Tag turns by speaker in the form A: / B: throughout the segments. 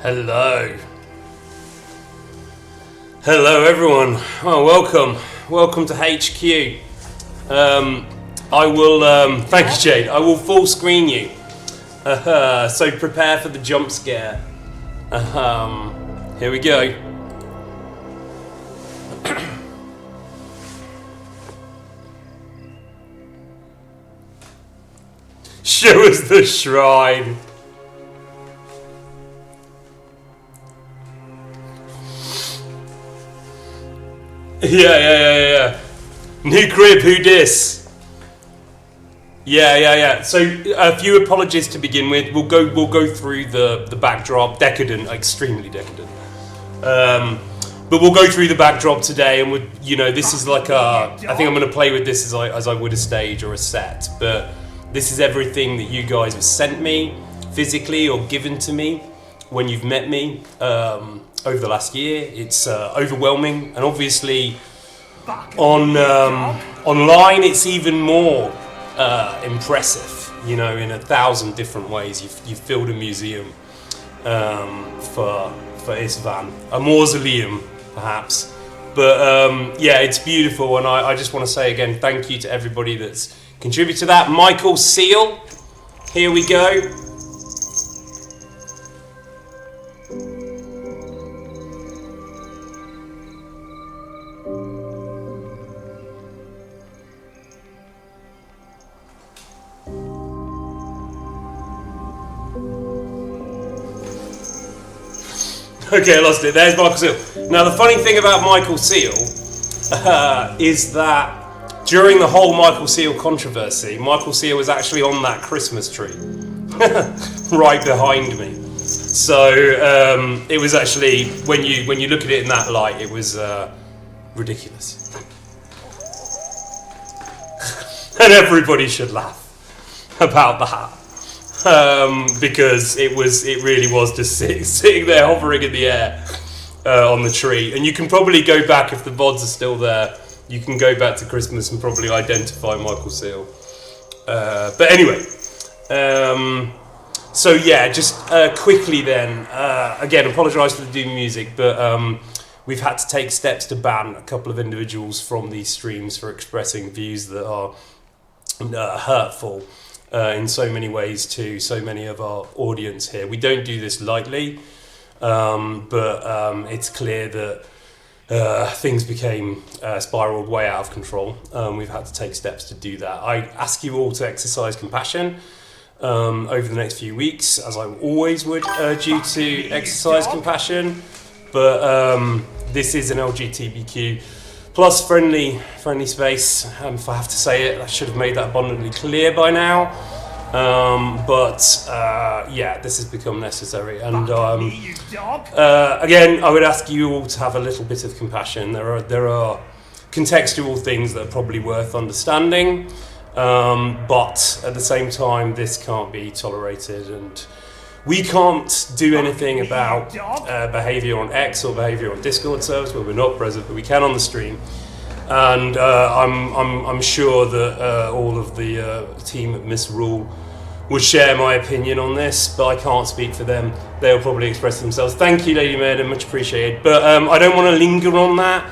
A: Hello. Hello everyone. Oh, welcome to HQ. I will, thank you Jade, I will full screen you. So prepare for the jump scare. Here we go. Show us the shrine. Yeah. New crib, who dis? Yeah. So a few apologies to begin with. We'll go through the backdrop. Decadent, extremely decadent. But we'll go through the backdrop today, and this is like I think I'm going to play with this as I would a stage or a set. But this is everything that you guys have sent me physically or given to me when you've met me. Over the last year, it's overwhelming, and obviously online it's even more impressive. In 1,000 different ways. You've filled a museum for Isvan, a mausoleum perhaps, but it's beautiful, and I just want to say again thank you to everybody that's contributed to that. Michael Seal, here we go. Okay, I lost it. There's Michael Seal. Now, the funny thing about Michael Seal is that during the whole Michael Seal controversy, Michael Seal was actually on that Christmas tree right behind me. So it was actually, when you look at it in that light, it was ridiculous. And everybody should laugh about that. Because it really was just sitting there hovering in the air on the tree, and you can probably go back if the VODs are still there. You can go back to Christmas and probably identify Michael Seal. But anyway, so yeah, just quickly then. Again, apologise for the doom music, but we've had to take steps to ban a couple of individuals from these streams for expressing views that are hurtful. In so many ways to so many of our audience here. We don't do this lightly, but it's clear that things became spiraled way out of control. We've had to take steps to do that. I ask you all to exercise compassion over the next few weeks, as I always would urge you to exercise compassion, but this is an LGBTQ plus friendly space. If I have to say it, I should have made that abundantly clear by now. But this has become necessary. And again, I would ask you all to have a little bit of compassion. There are contextual things that are probably worth understanding, but at the same time, this can't be tolerated, and we can't do anything about behaviour on X or behaviour on Discord servers where we're not present, but we can on the stream. And I'm sure that all of the team at Misrule would share my opinion on this, but I can't speak for them. They'll probably express themselves. Thank you, Lady Maiden, much appreciated. But I don't want to linger on that.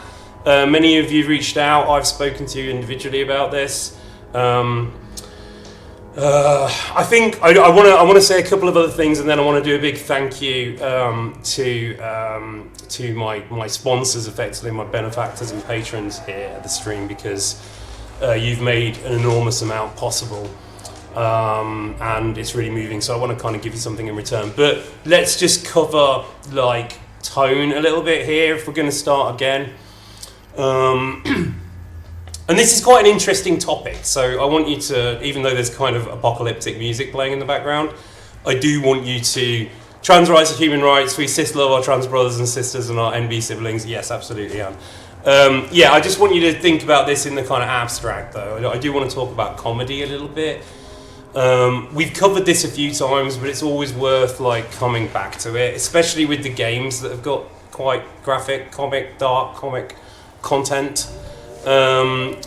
A: Many of you reached out. I've spoken to you individually about this. I think I want to say a couple of other things, and then I want to do a big thank you to my sponsors, effectively my benefactors and patrons here at the stream, because you've made an enormous amount possible, and it's really moving. So I want to kind of give you something in return. But let's just cover tone a little bit here if we're going to start again. And this is quite an interesting topic, so I want you to, even though there's kind of apocalyptic music playing in the background, I do want you to, trans rights and human rights, we cis love our trans brothers and sisters and our NB siblings, yes, absolutely, Anne. I just want you to think about this in the kind of abstract, though. I do want to talk about comedy a little bit. We've covered this a few times, but it's always worth coming back to it, especially with the games that have got quite graphic, dark comic content. And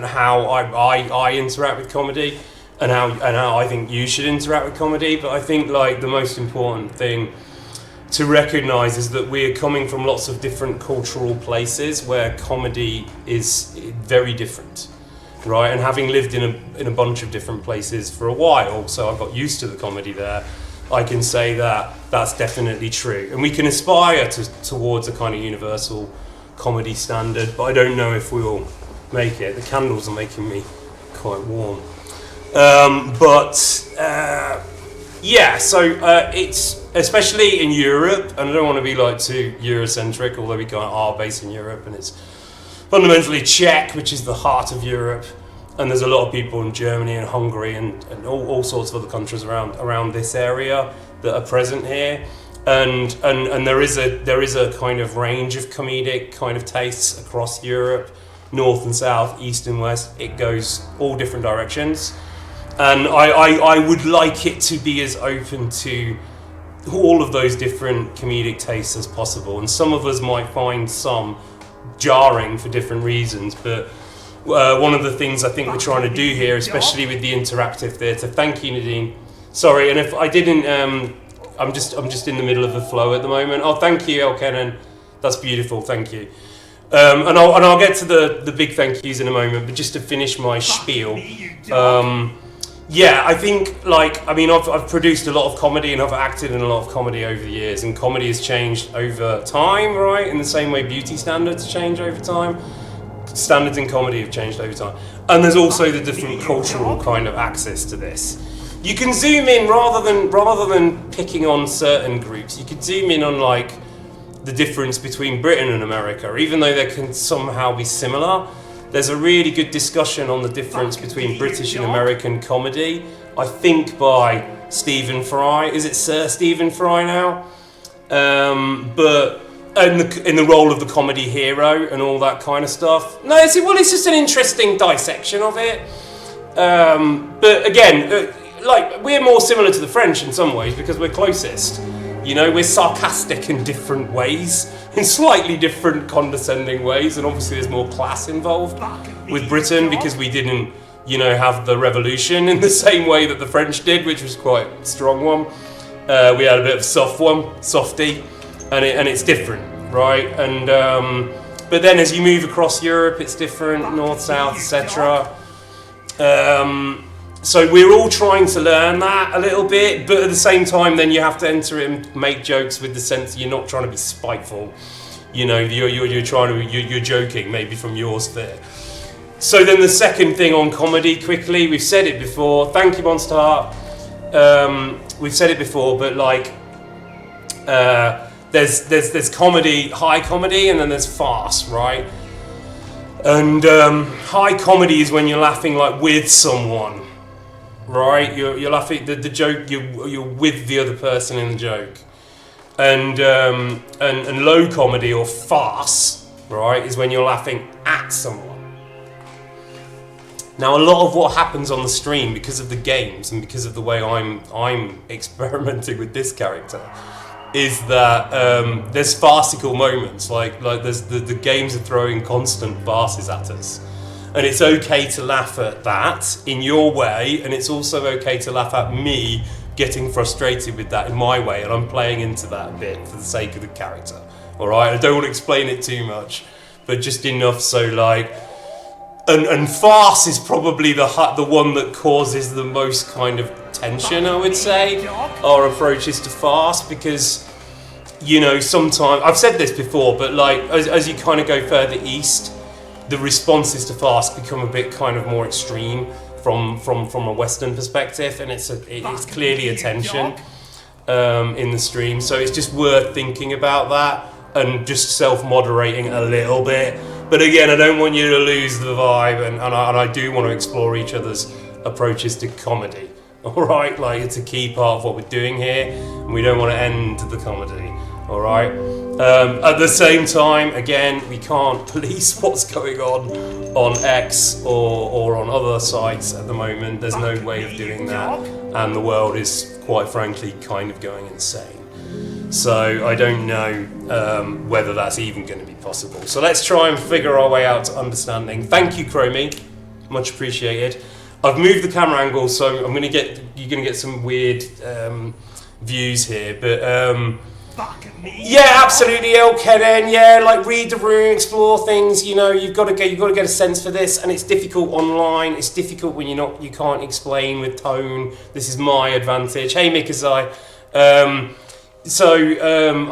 A: how I interact with comedy, and how I think you should interact with comedy. But I think the most important thing to recognise is that we're coming from lots of different cultural places where comedy is very different, right? And having lived in a bunch of different places for a while, so I got used to the comedy there, I can say that that's definitely true. And we can aspire towards a kind of universal comedy standard, but I don't know if we'll make it. The candles are making me quite warm. Yeah, so it's, especially in Europe, and I don't want to be like too Eurocentric, although we kind of are based in Europe, and it's fundamentally Czech, which is the heart of Europe, and there's a lot of people in Germany and Hungary and all sorts of other countries around this area that are present here, and there is a kind of range of comedic kind of tastes across Europe, north and south, east and west. It goes all different directions. And I would like it to be as open to all of those different comedic tastes as possible. And some of us might find some jarring for different reasons, but one of the things I think we're trying to do here, especially with the interactive theatre, thank you, Nadine. Sorry, and if I didn't, I'm just in the middle of the flow at the moment. Oh, thank you, S.T.A.L.K.E.R. That's beautiful, thank you. And I'll get to the big thank yous in a moment, but just to finish my spiel. Yeah, I think, I've produced a lot of comedy and I've acted in a lot of comedy over the years, and comedy has changed over time, right? In the same way beauty standards change over time, standards in comedy have changed over time. And there's also the different cultural kind of access to this. You can zoom in, rather than picking on certain groups, you could zoom in on like the difference between Britain and America, even though they can somehow be similar. There's a really good discussion on the difference between British and American comedy, I think by Stephen Fry. Is it Sir Stephen Fry now? But in the role of the comedy hero and all that kind of stuff. No, it's just an interesting dissection of it. But again, we're more similar to the French in some ways because we're closest. You know, we're sarcastic in different ways, in slightly different condescending ways, and obviously there's more class involved with Britain because we didn't, have the revolution in the same way that the French did, which was quite a strong one. We had a bit of softy, and it's different, right? And but then as you move across Europe, it's different, north, south, etc. So we're all trying to learn that a little bit, but at the same time, then you have to enter it and make jokes with the sense that you're not trying to be spiteful. You're joking, maybe from yours there. So then the second thing on comedy, quickly, we've said it before. Thank you, Monster Heart. We've said it before, but there's comedy, high comedy, and then there's farce, right? And high comedy is when you're laughing with someone. Right, you're laughing the joke. You're with the other person in the joke, and low comedy or farce, right, is when you're laughing at someone. Now, a lot of what happens on the stream, because of the games and because of the way I'm experimenting with this character, is that there's farcical moments. Like there's the games are throwing constant farces at us. And it's okay to laugh at that in your way, and it's also okay to laugh at me getting frustrated with that in my way, and I'm playing into that a bit for the sake of the character. All right, I don't want to explain it too much, but just enough so and farce is probably the one that causes the most kind of tension, I would say. Our approaches to farce, because sometimes I've said this before, but as you kind of go further east, the responses to farce become a bit kind of more extreme from a Western perspective, and it's clearly a tension in the stream. So it's just worth thinking about that and just self-moderating a little bit. But again, I don't want you to lose the vibe, and I do want to explore each other's approaches to comedy. All right, it's a key part of what we're doing here, and we don't want to end the comedy. All right. At the same time, again, we can't police what's going on X or on other sites at the moment. There's no way of doing that, and the world is, quite frankly, kind of going insane. So I don't know whether that's even going to be possible. So let's try and figure our way out to understanding. Thank you, Chromie. Much appreciated. I've moved the camera angle, so you're going to get some weird views here, but
B: Yeah,
A: absolutely, L.K.E.R then, yeah, like read the room, explore things, you know, you've got to get a sense for this, and it's difficult online, it's difficult when you can't explain with tone. This is my advantage. Hey Mikazai.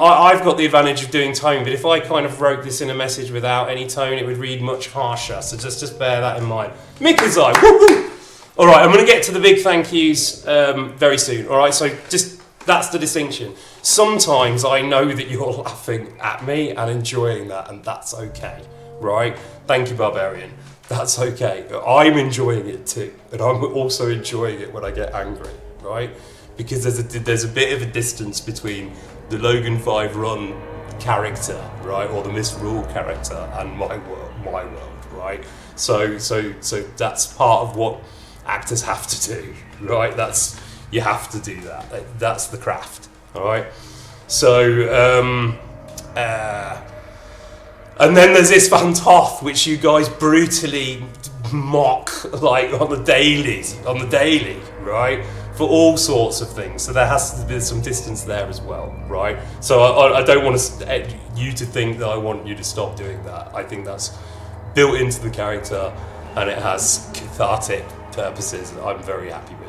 A: I've got the advantage of doing tone, but if I kind of wrote this in a message without any tone, it would read much harsher, so just bear that in mind. Mikazai, woohoo! Alright, I'm going to get to the big thank yous very soon, alright, so just, that's the distinction. Sometimes I know that you're laughing at me and enjoying that, and that's okay, right? Thank you, Barbarian. That's okay. I'm enjoying it too, and I'm also enjoying it when I get angry, right? Because there's a bit of a distance between the Logan 5 Run character, right, or the Miss Rule character, and my world, right? So that's part of what actors have to do, right? You have to do that. That's the craft, all right? So, and then there's this Van Toth, which you guys brutally mock, like on the daily, right? For all sorts of things. So there has to be some distance there as well, right? So I don't want you to think that I want you to stop doing that. I think that's built into the character, and it has cathartic purposes that I'm very happy with.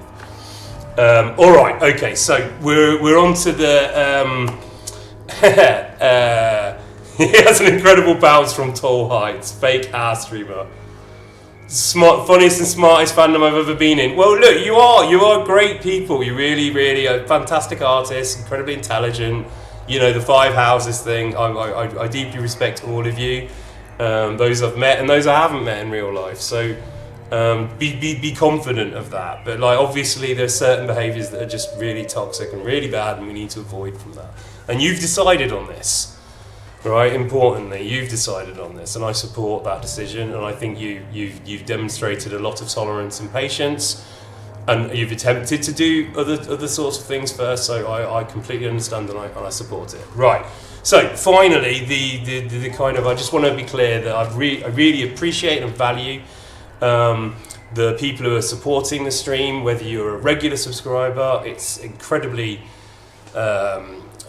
A: All right, okay, so we're on to the he has an incredible bounce from tall heights. Fake ass streamer. Funniest and smartest fandom I've ever been in. Well, look, you are great people. You really are fantastic artists, incredibly intelligent. You know, the 5 houses thing. I deeply respect all of you. Those I've met and those I haven't met in real life. So. Be confident of that, but like obviously there's certain behaviours that are just really toxic and really bad, and we need to avoid from that. And you've decided on this, right? Importantly, you've decided on this, and I support that decision. And I think you've demonstrated a lot of tolerance and patience, and you've attempted to do other sorts of things first. So I completely understand and I support it. Right. So finally, the kind of I just want to be clear that I really appreciate and value. The people who are supporting the stream, whether you're a regular subscriber, it's incredibly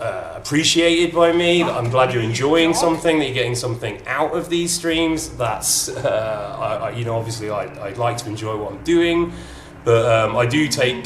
A: appreciated by me. I'm glad you're enjoying something, that you're getting something out of these streams. That's obviously I'd like to enjoy what I'm doing, but I do take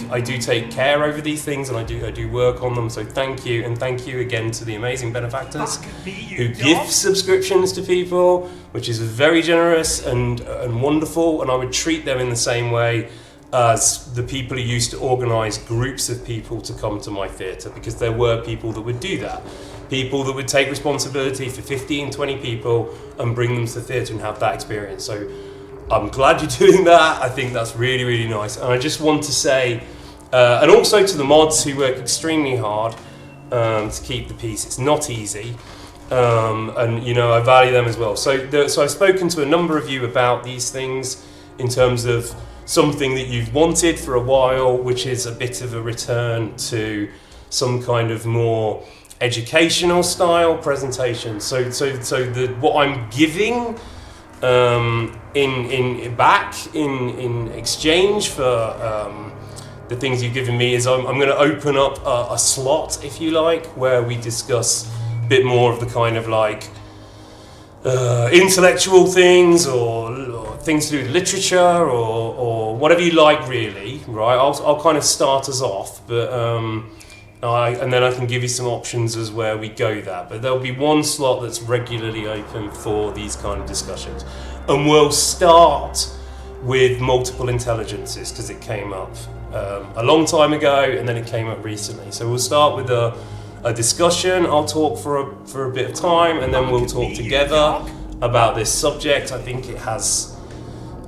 A: care over these things, and I do work on them. So thank you, and thank you again to the amazing benefactors who gift subscriptions to people, which is very generous and wonderful. And I would treat them in the same way as the people who used to organise groups of people to come to my theatre, because there were people that would do that. People that would take responsibility for 15, 20 people and bring them to the theatre and have that experience. So I'm glad you're doing that. I think that's really nice. And I just want to say, and also to the mods who work extremely hard to keep the peace. It's not easy, and you know I value them as well. So I've spoken to a number of you about these things in terms of something that you've wanted for a while, which is a bit of a return to some kind of more educational style presentation. So what I'm giving. In exchange for the things you've given me is I'm going to open up a slot, if you like, where we discuss a bit more of the kind of like intellectual things or things to do with literature or whatever you like, really, right? I'll kind of start us off, but and then I can give you some options as where we go there. But there'll be one slot that's regularly open for these kind of discussions. And we'll start with multiple intelligences, because it came up a long time ago and then it came up recently. So we'll start with a discussion. I'll talk for a bit of time, and then we'll talk together about this subject. I think it has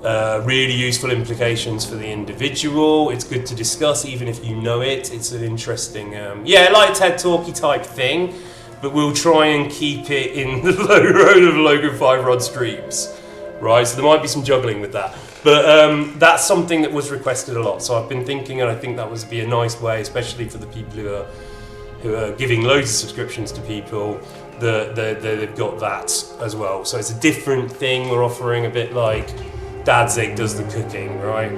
A: really useful implications for the individual. It's good to discuss even if you know it. It's an interesting, like TED Talky type thing, but we'll try and keep it in the low road of Logan 5 Rod streams, right? So there might be some juggling with that, but that's something that was requested a lot. So I've been thinking, and I think that would be a nice way, especially for the people who are giving loads of subscriptions to people, they've got that as well. So it's a different thing we're offering, a bit like Dadzig does the cooking, right?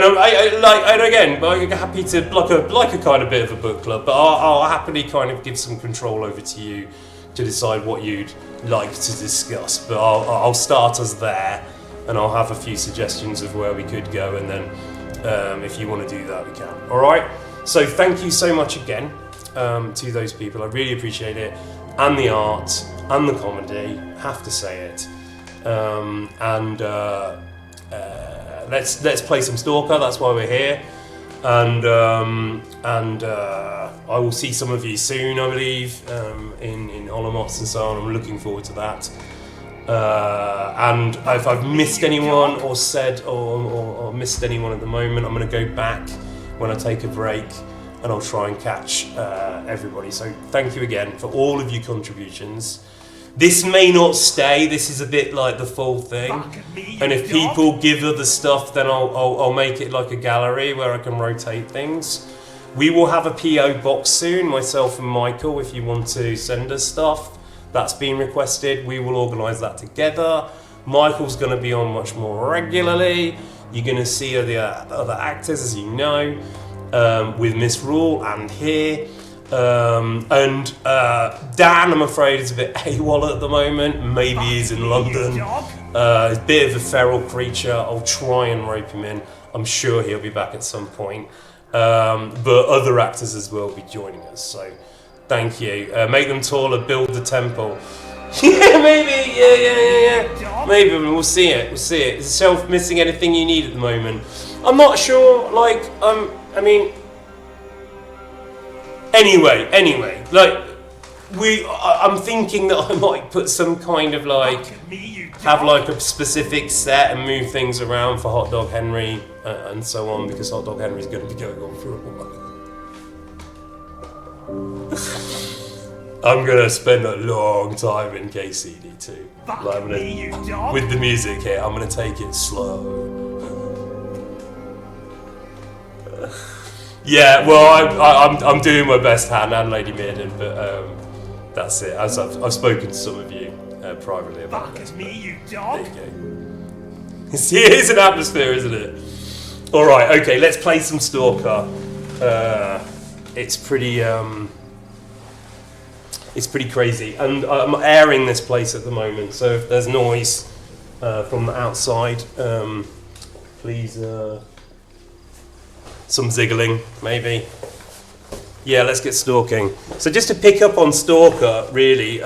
A: and again, I'm happy to like a kind of bit of a book club, but I'll happily kind of give some control over to you to decide what you'd like to discuss. But I'll start us there, and I'll have a few suggestions of where we could go, and then if you want to do that, we can. All right. So thank you so much again to those people. I really appreciate it, and the art and the comedy. Have to say it. Let's play some S.T.A.L.K.E.R. That's why we're here, and I will see some of you soon, I believe, in Olamos and so on. I'm looking forward to that. And if I've missed anyone or said or missed anyone at the moment, I'm going to go back when I take a break, and I'll try and catch everybody. So thank you again for all of your contributions. This may not stay. This is a bit like the full thing, and if people give other stuff, then I'll make it like a gallery where I can rotate things. We will have a PO box soon, myself and Michael. If you want to send us stuff, that's been requested. We will organise that together. Michael's going to be on much more regularly. You're going to see the other actors, as you know, with Miss Rule and here. Dan, I'm afraid, is a bit AWOL at the moment. Maybe he's in London. He's a bit of a feral creature. I'll try and rope him in. I'm sure he'll be back at some point. But other actors as well will be joining us. So thank you. Make them taller, build the temple. Yeah, maybe. Yeah. Maybe we'll see it. Is Self missing anything you need at the moment? I'm not sure. I mean. Anyway, I'm thinking that I might put some kind of have a specific set and move things around for Hot Dog Henry and so on, because Hot Dog Henry's going to be going on for a while. I'm going to spend a long time in KCD too. With the music here, I'm going to take it slow. Yeah, well, I'm doing my best, Han and Lady Mirden, but that's it. As I've spoken to some of you privately about this. There you go. It's an atmosphere, isn't it? All right, okay, let's play some S.T.A.L.K.E.R. It's pretty crazy, and I'm airing this place at the moment. So if there's noise from the outside, please. Some ziggling, maybe. Yeah, let's get stalking. So just to pick up on S.T.A.L.K.E.R, really,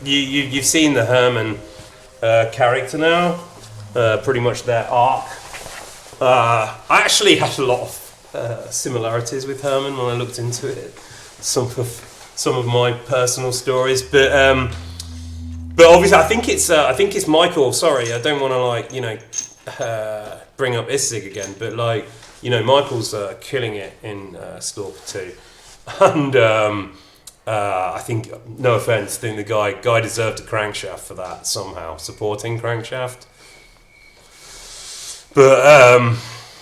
A: you've seen the Hermann character now, pretty much their arc. I actually had a lot of similarities with Hermann when I looked into it. Some of my personal stories, but obviously I think it's Michael. Sorry, I don't want to bring up Issig again, but Michael's killing it in S.T.A.L.K.E.R 2, and I think, no offence, I think the guy deserved a crankshaft for that somehow, supporting crankshaft. But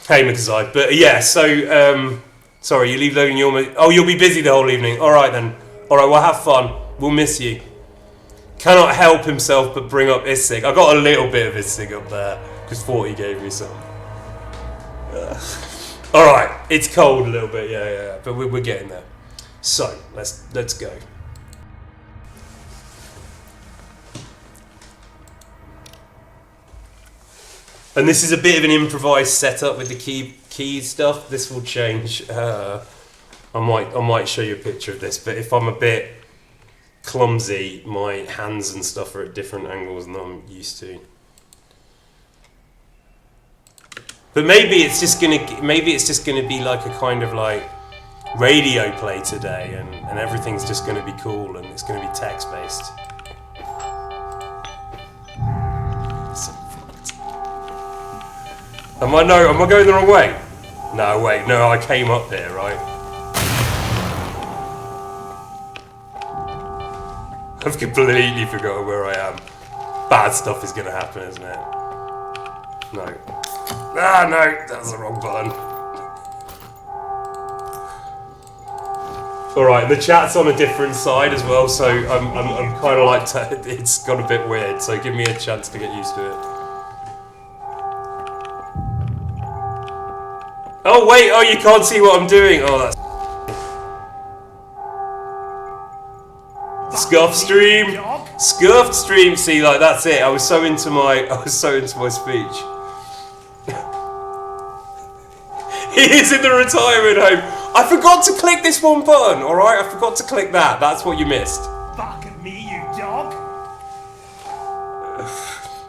A: hey, McZai. But yeah, so sorry, you leave Logan. You'll be busy the whole evening. All right then. All right, well, have fun. We'll miss you. Cannot help himself but bring up Issig. I got a little bit of Issig up there because 40 gave me some. All right, it's cold a little bit, yeah, but we're getting there. So let's go. And this is a bit of an improvised setup with the keys stuff. This will change. I might show you a picture of this, but if I'm a bit clumsy, my hands and stuff are at different angles than I'm used to. But maybe it's just gonna be like a kind of radio play today, and everything's just gonna be cool, and it's gonna be text based. Am I going the wrong way? No, wait, no, I came up here, right? I've completely forgotten where I am. Bad stuff is gonna happen, isn't it? No. Ah, no, that's the wrong button. Alright, the chat's on a different side as well, so I'm kind of it's got a bit weird, so give me a chance to get used to it. Oh wait, oh you can't see what I'm doing. Oh that's scuffed stream. Scuffed stream. See, like that's it. I was so into my speech. He is in the retirement home. I forgot to click this one button. All right, I forgot to click that. That's what you missed.
B: Fuck me, you dog.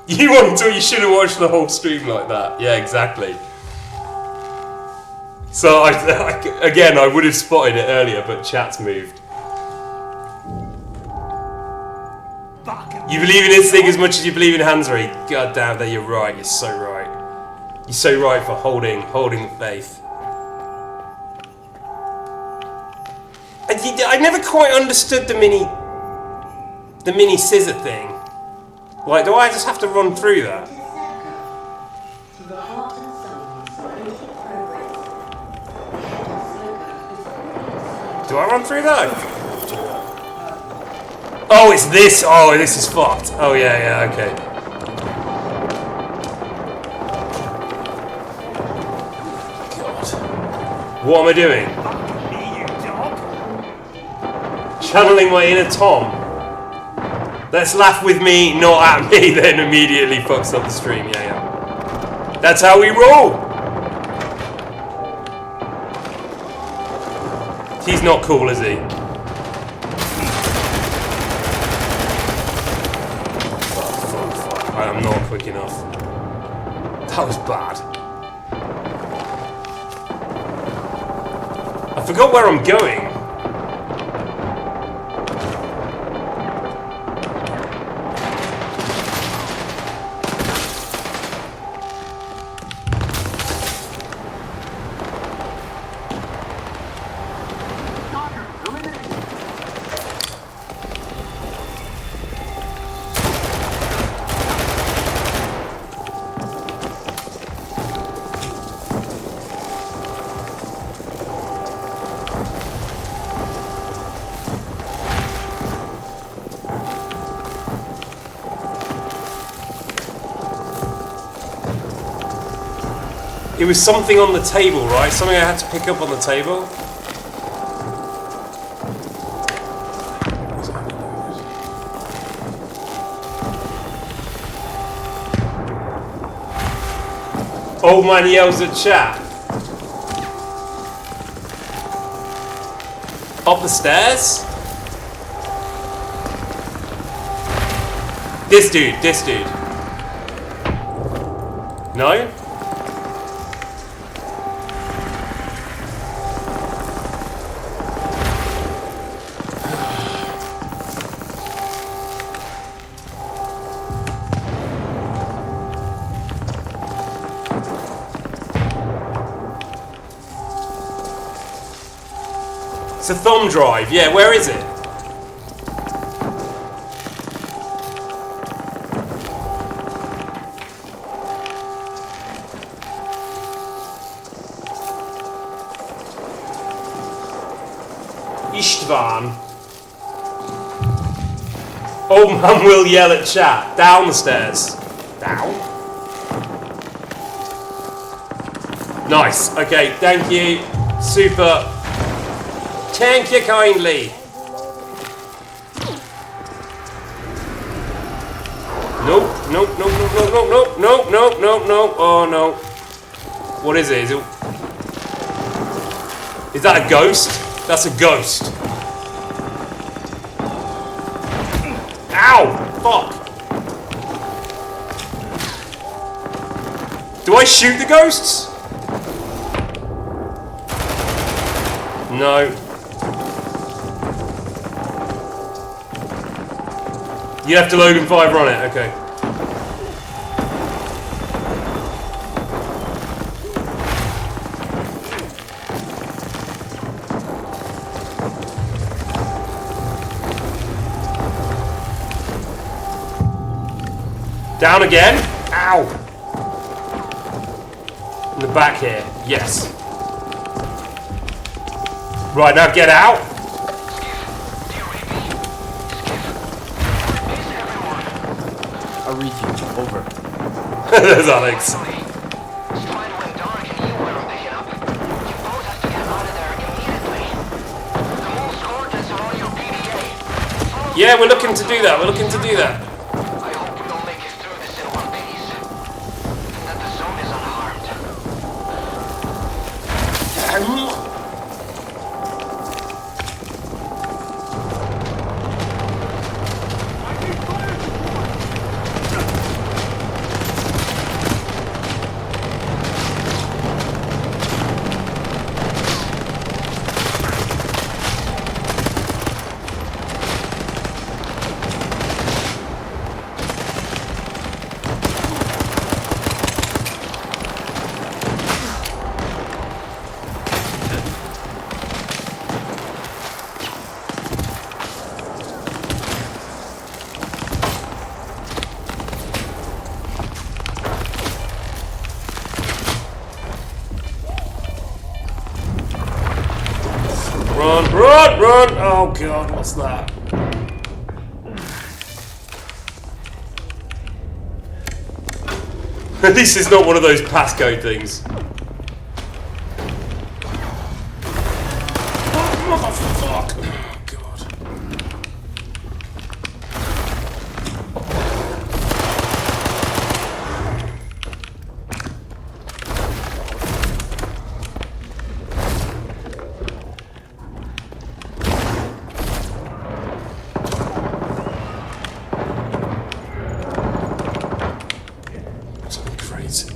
A: You should have watched the whole stream like that. Yeah, exactly. So again, I would have spotted it earlier, but chat's moved. You believe in this thing as much as you believe in Hansery. God damn that, you're right. You're so right. You're so right for holding the faith. I never quite understood the mini scissor thing. Like, do I just have to run through that? Do I run through that? Oh, it's this. Oh, this is fucked. Oh, yeah, okay. God. What am I doing? Channeling my inner Tom. Let's laugh with me, not at me, then immediately fucks up the stream. Yeah. That's how we roll. He's not cool, is he? Fuck. I am not quick enough. That was bad. I forgot where I'm going. It was something on the table, right? Something I had to pick up on the table. Old man yells at chat. Up the stairs? This dude. No? It's a thumb drive. Yeah, where is it? Istvan. Old man will yell at chat. Down the stairs. Down? Nice. Okay, thank you. Super. Thank you kindly. Nope. Oh no. What is it? Is that a ghost? That's a ghost. Ow! Fuck. Do I shoot the ghosts? No. You have to Logan 5 run it, okay. Down again? Ow! In the back here, yes. Right, now get out.
C: I'll read you. Over.
A: There's Alex. Yeah, we're looking to do that. We're looking to do that.
D: I hope we all make it through this in one piece. And that the zone is unharmed.
A: Run, run, run! Oh god, what's that? This is not one of those passcode things. Oh, motherfuck! Oh god. Something crazy.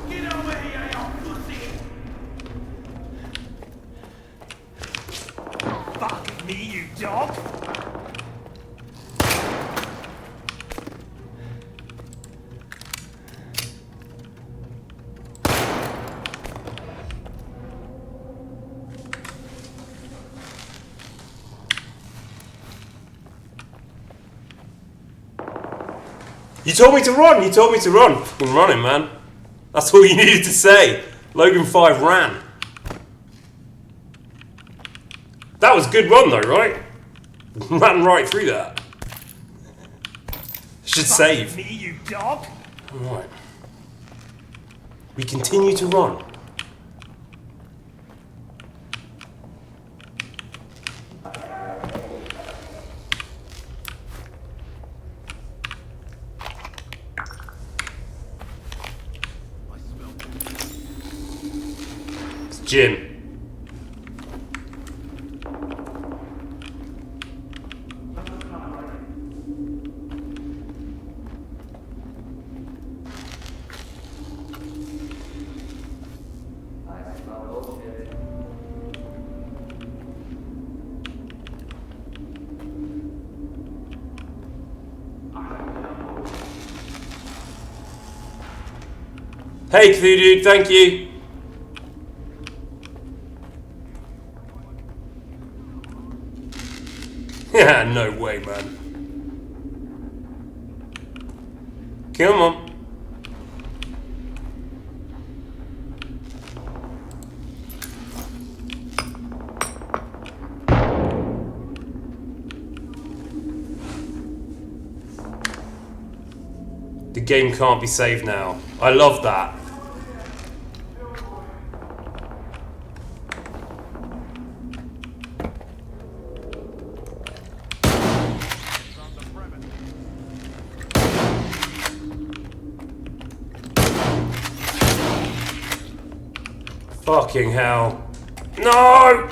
B: Get over here, you pussy! Fuck me, you dog!
A: You told me to run! You told me to run! Fucking running, man. That's all you needed to say. Logan 5 ran. That was a good run though, right? Ran right through that. Should save.
B: Me, you dog!
A: Alright. We continue to run. It's Jim. Hey, Cthulhu, thank you. Yeah, no way, man. Come on. The game can't be saved now. I love that. Fucking hell. No!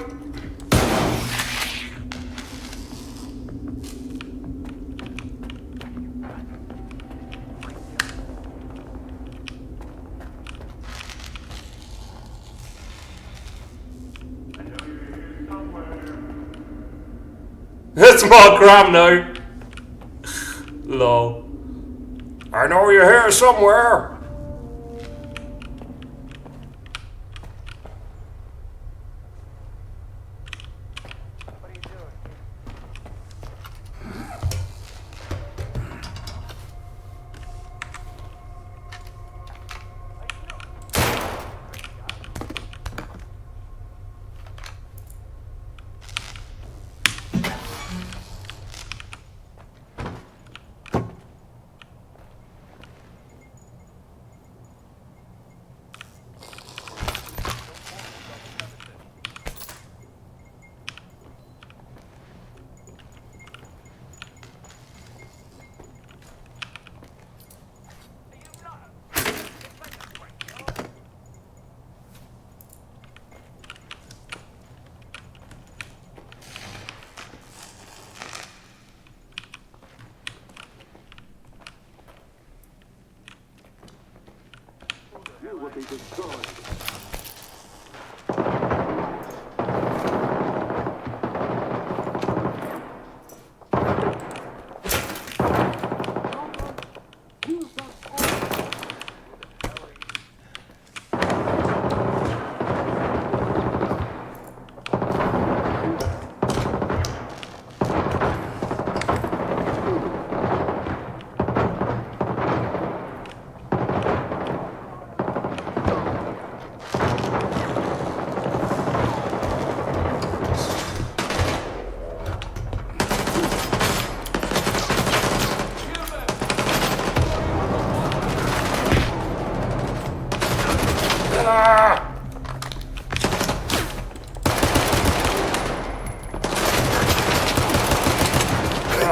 A: That's Mark Graham, no. Lol. I know you're here somewhere.
E: be destroyed.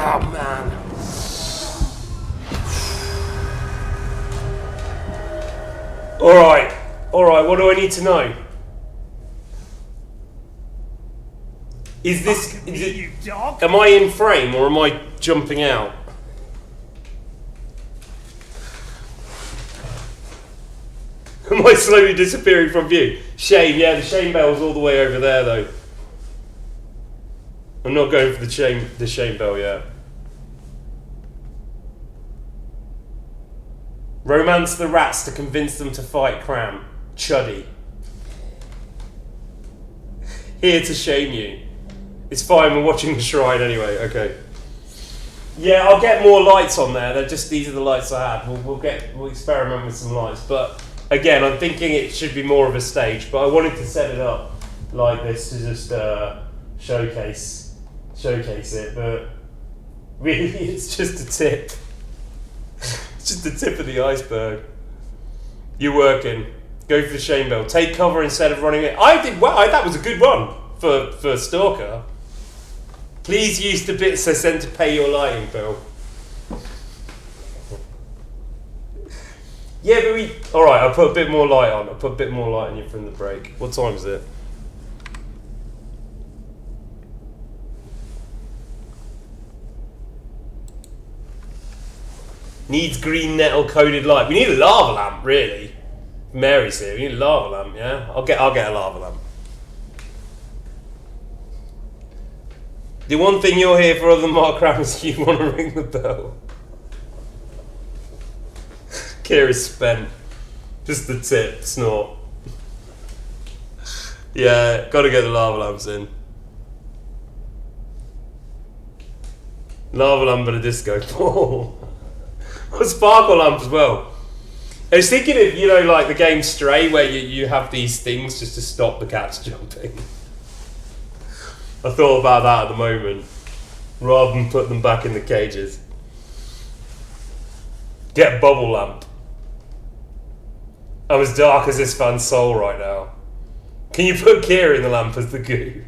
A: Oh man. Alright, what do I need to know? Is this...
B: Fuck me, you dog.
A: Am I in frame or am I jumping out? Am I slowly disappearing from view? Shame, yeah, the shame bell's all the way over there though. I'm not going for the shame bell yet. Romance the rats to convince them to fight Cram. Chuddy. Here to shame you. It's fine, we're watching the shrine anyway, okay. Yeah, I'll get more lights on there. They're just, these are the lights I had. We'll experiment with some lights. But again, I'm thinking it should be more of a stage, but I wanted to set it up like this to just showcase it, but really it's just a tip. It's just the tip of the iceberg. You're working. Go for the shame bell. Take cover instead of running it. I did well. That was a good run for S.T.A.L.K.E.R. Please use the bits I sent to pay your lighting bill. Yeah, but alright, I'll put a bit more light on. I'll put a bit more light on you from the break. What time is it? Needs green nettle coated light. We need a lava lamp, really. Mary's here. We need a lava lamp, yeah? I'll get a lava lamp. The one thing you're here for other than Mark Cram is you want to ring the bell. Kira's spent. Just the tip, snort. Yeah, gotta get the lava lamps in. Lava lamp and a disco ball. A sparkle lamp as well. I was thinking of, you know, like the game Stray, where you have these things just to stop the cats jumping. I thought about that at the moment, rather than put them back in the cages. Get a bubble lamp. I'm as dark as this fan's soul right now. Can you put Kira in the lamp as the goo?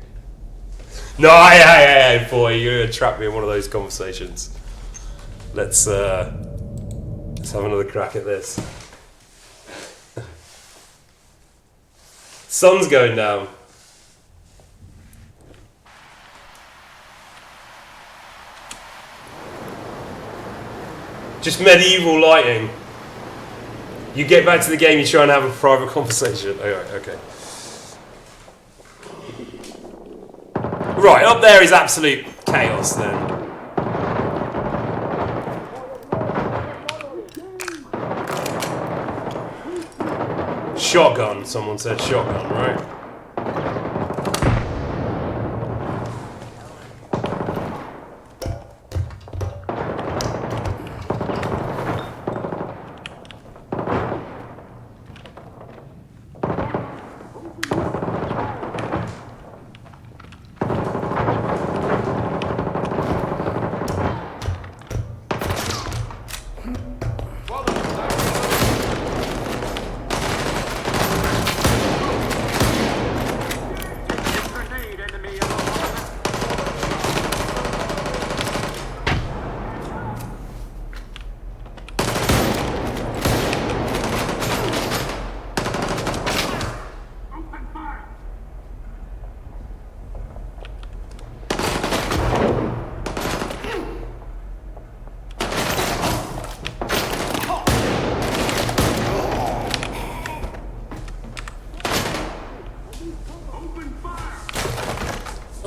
A: No, hey, boy, you're gonna trap me in one of those conversations. Let's have another crack at this. Sun's going down. Just medieval lighting. You get back to the game, you try and have a private conversation. Alright, okay. Right, up there is absolute chaos then. Shotgun, someone said shotgun, right?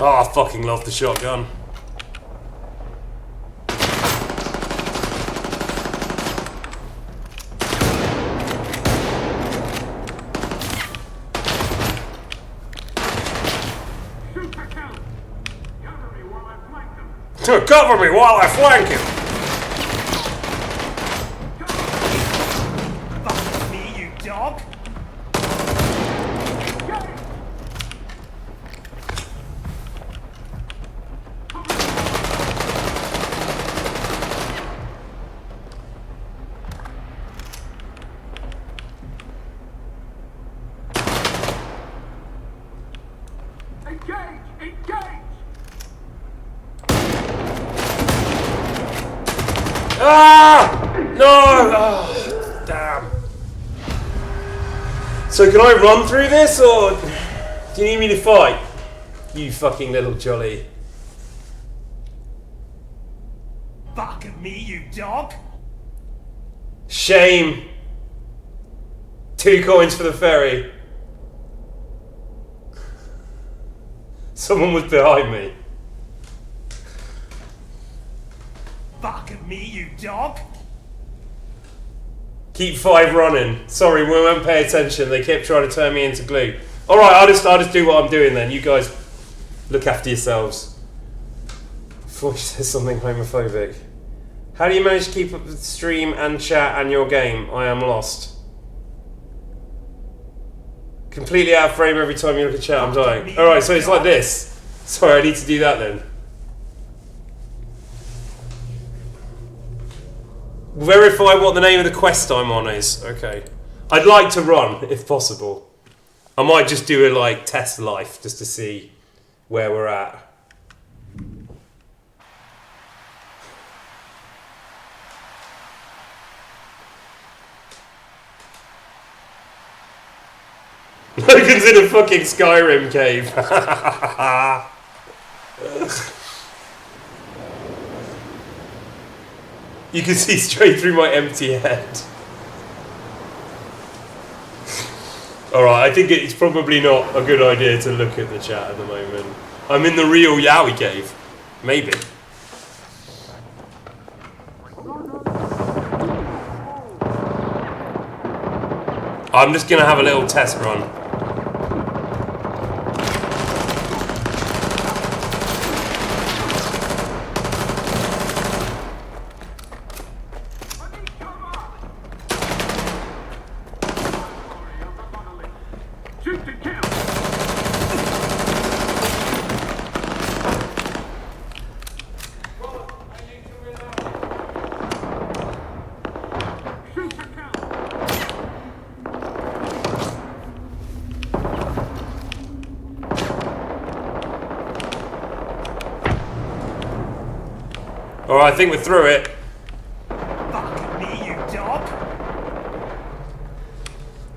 A: Oh, I fucking love the shotgun. Cover me while I flank him!
B: Fuck me, you dog!
A: Ah! No! Oh, damn. So can I run through this, or do you need me to fight? You fucking little jolly.
B: Fuck me, you dog!
A: Shame. 2 coins for the ferry. Someone was behind me.
B: Fuck me, you dog!
A: Keep 5 running. Sorry, we won't pay attention. They kept trying to turn me into glue. Alright, I'll just do what I'm doing then. You guys look after yourselves. Before she says something homophobic. How do you manage to keep up with the stream and chat and your game? I am lost. Completely out of frame every time you look at chat, I'm dying. Alright, so it's like this. Sorry, I need to do that then. Verify what the name of the quest I'm on is. Okay. I'd like to run, if possible. I might just do a like test life just to see where we're at. Logan's in a fucking Skyrim cave. You can see straight through my empty head. Alright, I think it's probably not a good idea to look at the chat at the moment. I'm in the real Yowie cave. Maybe. I'm just gonna have a little test run. Alright, I think we're through it.
B: Fuck me, you dog!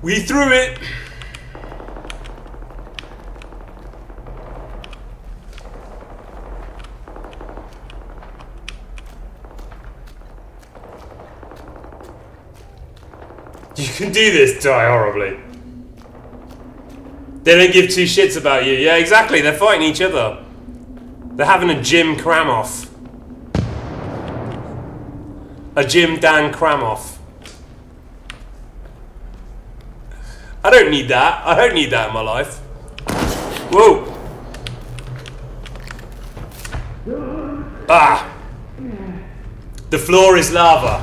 A: We threw it! You can do this, die horribly. They don't give 2 shits about you. Yeah, exactly, they're fighting each other. They're having a Jim Cramoff. A Jim Dan Cramoff. I don't need that. I don't need that in my life. Whoa. Ah. The floor is lava.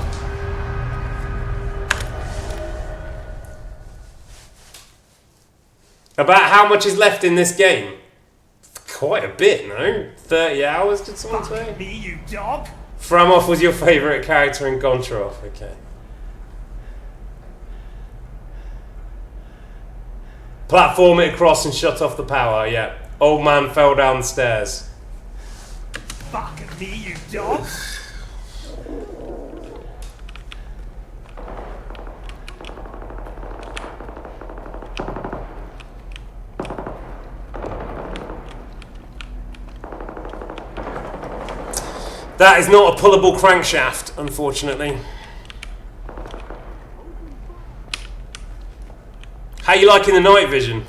A: About how much is left in this game? Quite a bit, no? 30 hours, did someone say?
B: Fuck me, you dog!
A: Framoff was your favourite character in Goncharoff, okay. Platform it across and shut off the power, yeah. Old man fell down the stairs.
B: Fuck me, you dog!
A: That is not a pullable crankshaft, unfortunately. How you liking the night vision?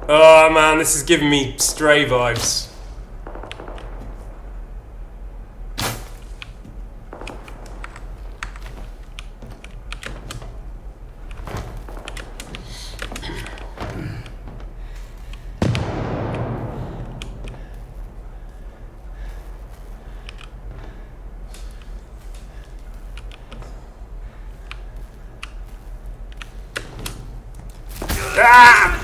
A: Oh man, this is giving me Stray vibes. Ah!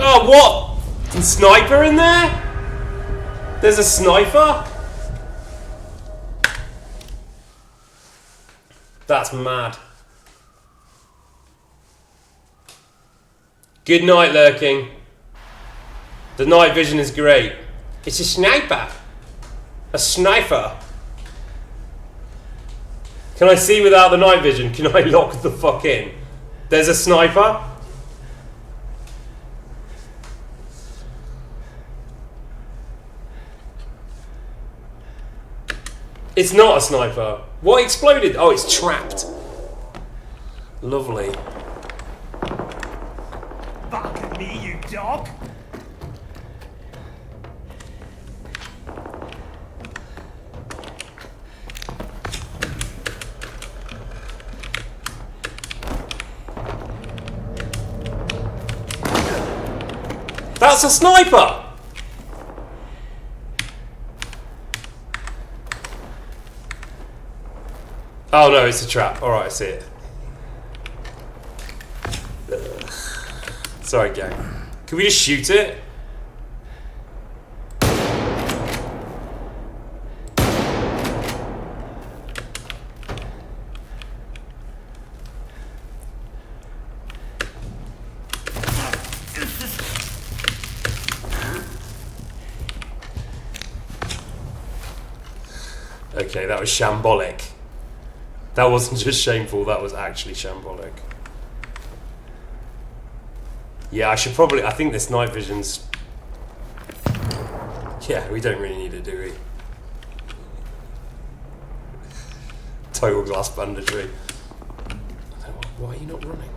A: Oh, what? A sniper in there? There's a sniper? That's mad. Good night, lurking. The night vision is great. It's a sniper. A sniper. Can I see without the night vision? Can I lock the fuck in? There's a sniper. It's not a sniper. What exploded? Oh, it's trapped. Lovely.
B: Back at me, you dog!
A: That's a sniper! Oh no, it's a trap. Alright, I see it. Ugh. Sorry, gang. Can we just shoot it? Okay, that was shambolic. That wasn't just shameful, that was actually shambolic. Yeah, I should probably... I think this night vision's... Yeah, we don't really need it, do we? Total glass banditry. Why are you not running?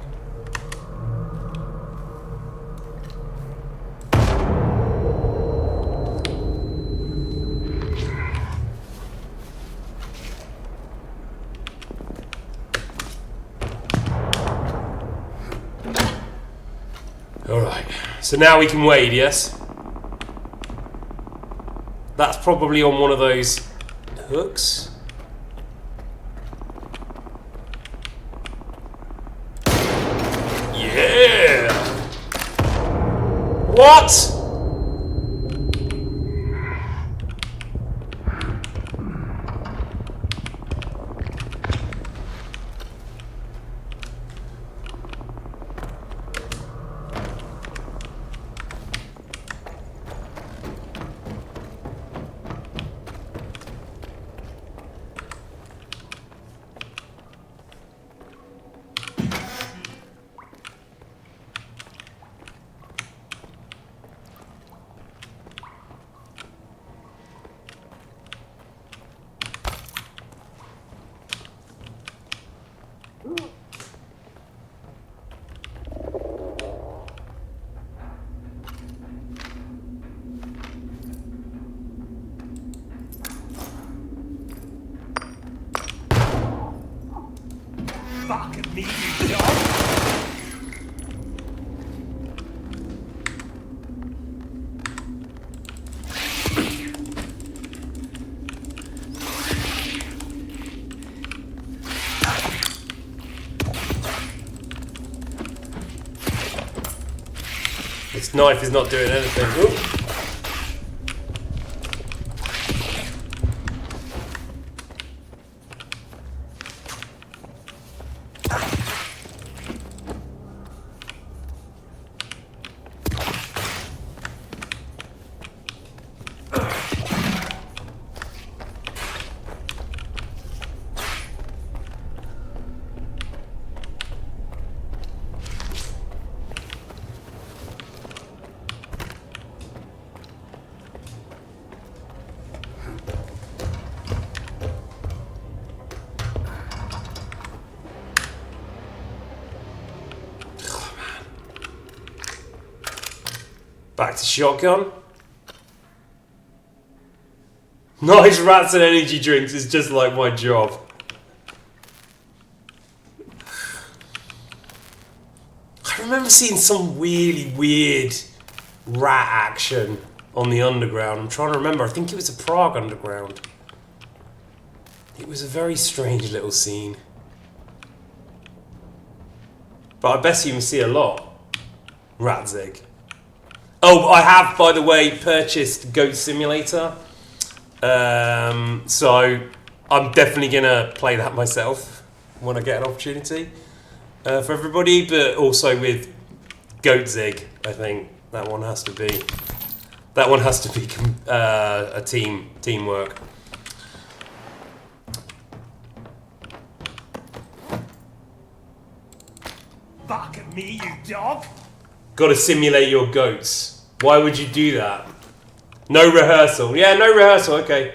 A: Alright, so now we can wade, yes? That's probably on one of those hooks. Yeah! What?
B: Back at me, you dog!
A: This knife is not doing anything. Ooh. Back to shotgun. Nice rats and energy drinks is just like my job. I remember seeing some really weird rat action on the underground. I'm trying to remember. I think it was a Prague underground. It was a very strange little scene. But I bet you can see a lot. Ratzig. Oh, I have, by the way, purchased Goat Simulator. So I'm definitely going to play that myself when I get an opportunity for everybody. But also with Goatzig, I think that one has to be a teamwork.
B: Bark at me, you dog!
A: Got to simulate your goats. Why would you do that? No rehearsal. Yeah, no rehearsal. Okay.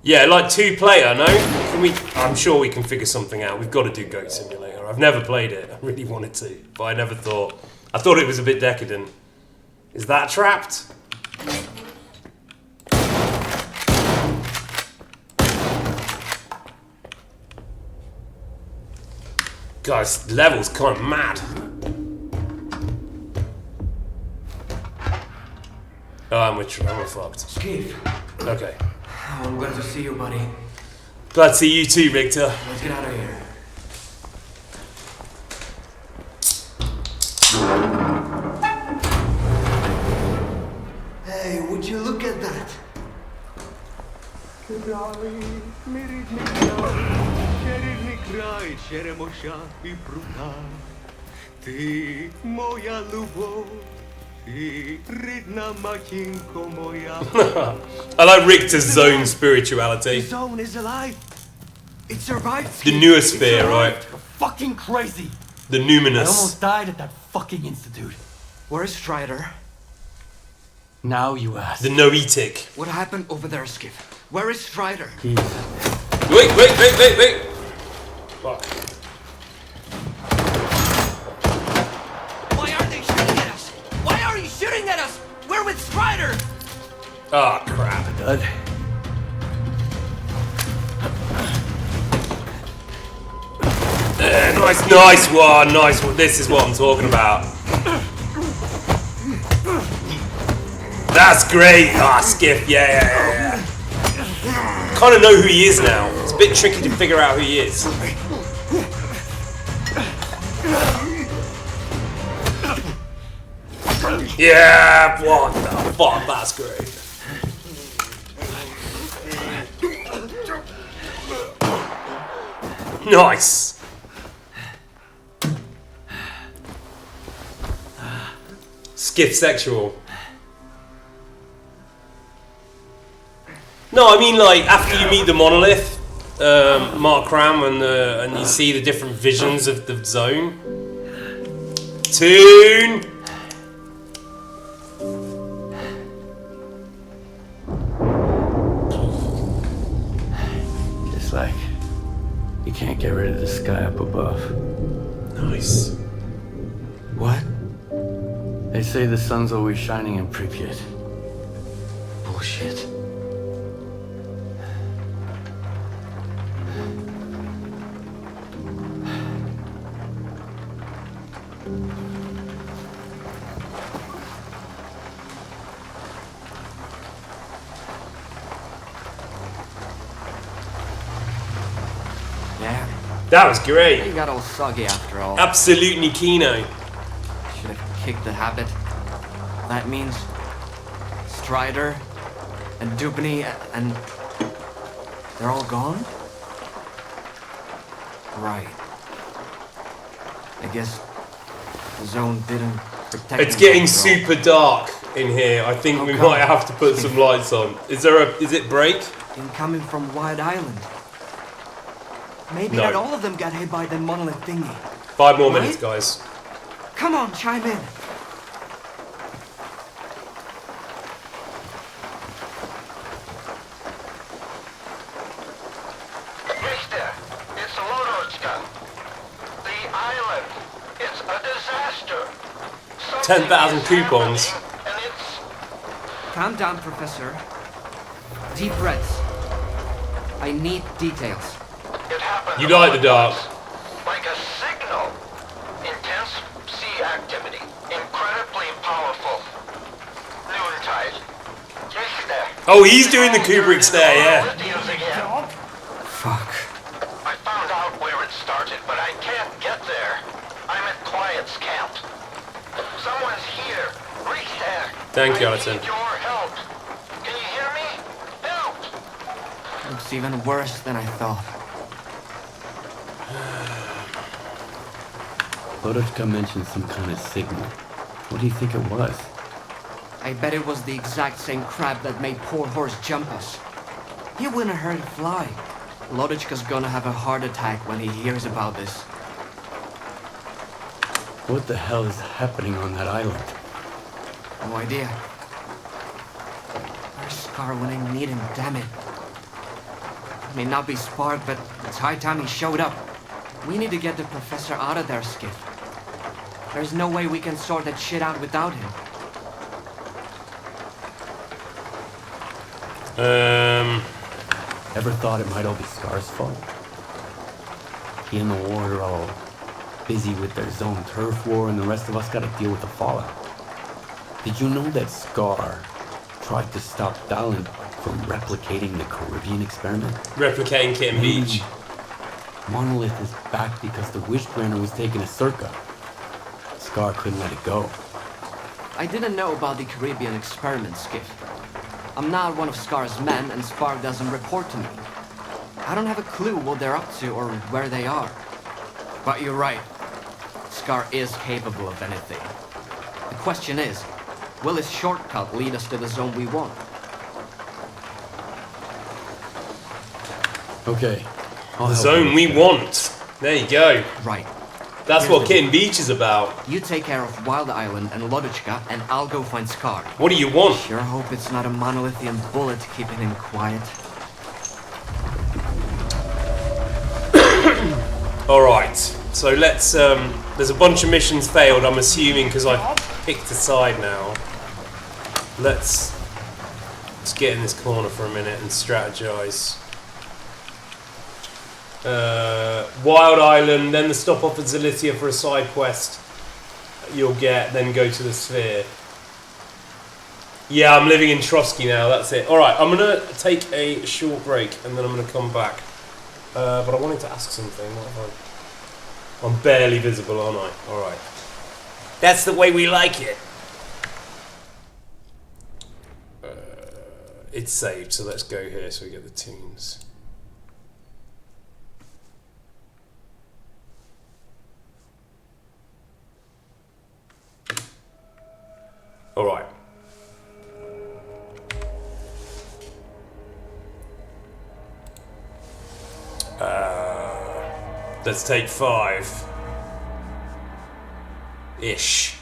A: Yeah, like 2-player. No, can we? I'm sure we can figure something out. We've got to do Goat Simulator. I've never played it. I really wanted to, but I never thought. I thought it was a bit decadent. Is that trapped? Guys, the level's kind of mad. Oh, we're fucked.
C: Skiff.
A: Okay.
C: Oh, I'm glad to see you, buddy.
A: Glad to see you too, Victor.
C: Let's get out of here. Hey, would you look at that?
A: I like Richter's zone spirituality.
C: The zone is alive. It survived.
A: The noosphere, right?
C: You're fucking crazy.
A: The
C: I
A: numinous.
C: almost died at that fucking institute. Where's Strider? Now you ask.
A: The noetic.
C: What happened over there, Skiff? Where is Strider?
A: Wait. Fuck.
C: Why are they shooting at us? Why are you shooting at us? We're with Strider!
A: Oh, crap.
C: Dud.
A: Nice one. This is what I'm talking about. That's great. Ah, Skiff. Yeah. Kind of know who he is now. It's a bit tricky to figure out who he is. Yeah, what the fuck? That's great. Nice. Skiff sexual. No, I mean like after you meet the monolith, Mark Cram, and you see the different visions of the zone. Tune.
C: Just like you can't get rid of the sky up above.
A: Nice.
C: What? They say the sun's always shining in Pripyat. Bullshit. Yeah.
A: That was great.
C: You got all soggy after all.
A: Absolutely Kino.
C: Should have kicked the habit. That means Strider and Dubny and they're all gone? Right. I guess the zone didn't protect
A: It's
C: them
A: getting
C: from it all.
A: super dark in here. I think we might have to put some lights on. Is it break?
C: Incoming from Wide Island. Maybe
A: No.
C: not all of them got hit by the monolith thingy.
A: 5 more
C: Right?
A: minutes, guys.
C: Come on, chime in.
D: Richter, it's Lodorchka. The island, it's a disaster.
A: 10,000 coupons.
D: And it's
C: Calm down, Professor. Deep breaths. I need details.
D: it happened.
A: You like the dark.
D: Like a signal. Intense sea activity. Incredibly powerful. Noontide. Yes, there.
A: Oh, he's doing the Kubrick stare, yeah.
D: Lithiums again.
B: Dog?
C: Fuck.
D: I found out where it started, but I can't get there. I'm at Quiet's camp. Someone's here. Reach there.
A: Thank you,
D: I
A: Alison.
D: need your help. Can you hear me? Help!
C: Looks even worse than I thought.
E: Lodochka mentioned some kind of signal. What do you think it was?
C: I bet it was the exact same crab that made poor horse jump us. He wouldn't hurt it fly. Lodochka's gonna have a heart attack when he hears about this.
E: What the hell is happening on that island?
C: No idea. Where's Scar when I need him, damn it? May not be Spark, but it's high time he showed up. We need to get the professor out of there, Skiff. There's no way we can sort that shit out without him.
E: Ever thought it might all be Scar's fault? He and the Ward are all busy with their zone turf war, and the rest of us gotta deal with the fallout. Did you know that Scar tried to stop Dallin from replicating the Caribbean experiment?
A: Replicating Kitten Beach.
E: Monolith is back because the Wish Granter was taken to Circa. Scar couldn't let it go.
C: I didn't know about the Caribbean experiment, Skiff. I'm not one of Scar's men, and Spark doesn't report to me. I don't have a clue what they're up to or where they are. But you're right. Scar is capable of anything. The question is, will his shortcut lead us to the zone we want?
E: Okay. I'll
A: The
E: help
A: zone
E: you
A: we
E: with that.
A: want. There you go.
C: Right.
A: That's
C: Here's
A: what
C: the
A: Kitten Beach is about.
C: You take care of Wild Island and Lodochka, and I'll go find Scar.
A: What do you want?
C: Sure hope it's not a monolithian bullet keeping him quiet.
A: Alright, so let's, there's a bunch of missions failed, I'm assuming, because I've picked a side now. Let's get in this corner for a minute and strategize. Wild Island, then the stop off at Zalitia for a side quest you'll get, then go to the Sphere. Yeah, I'm living in Trotsky now, that's it. Alright, I'm going to take a short break and then I'm going to come back. But I wanted to ask something. What have I'm barely visible, aren't I? Alright. That's the way we like it. It's saved, so let's go here so we get the tunes. Alright. Let's take 5. Ish.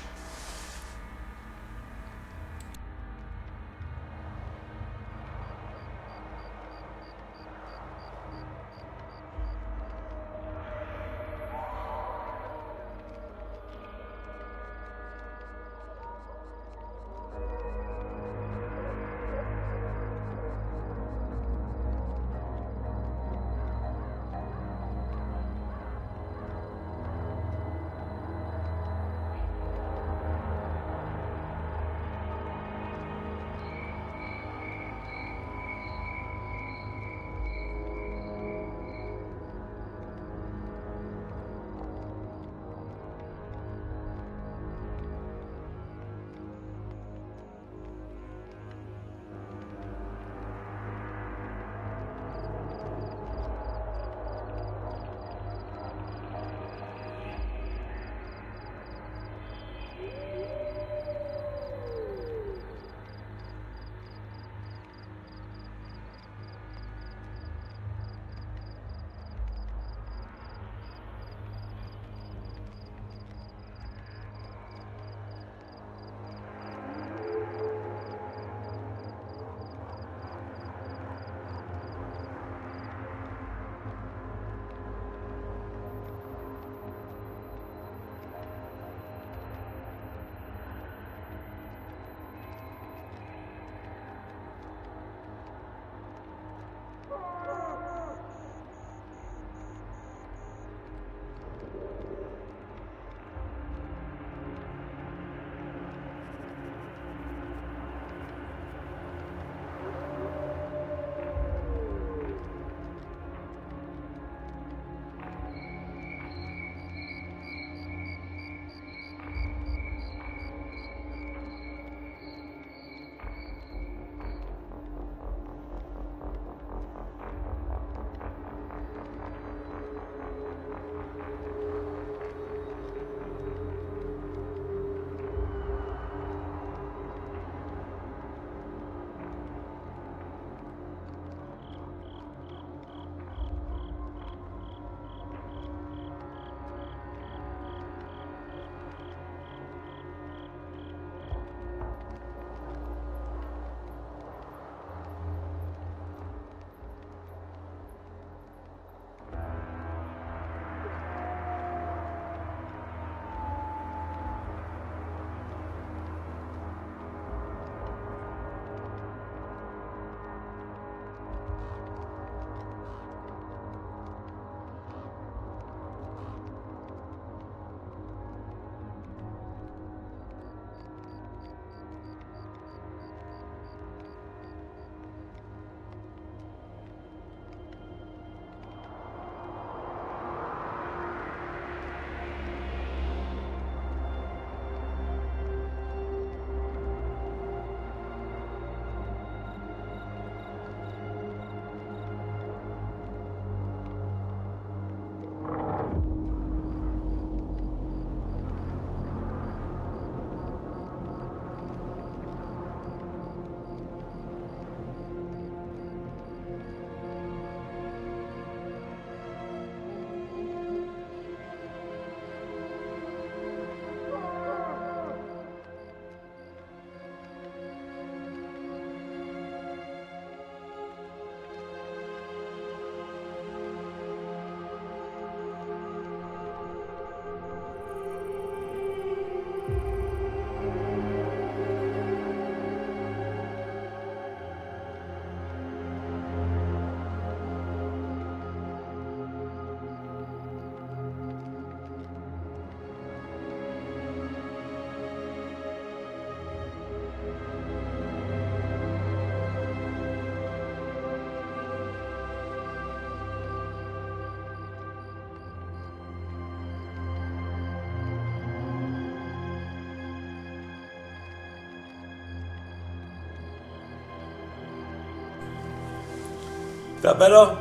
A: Is that better?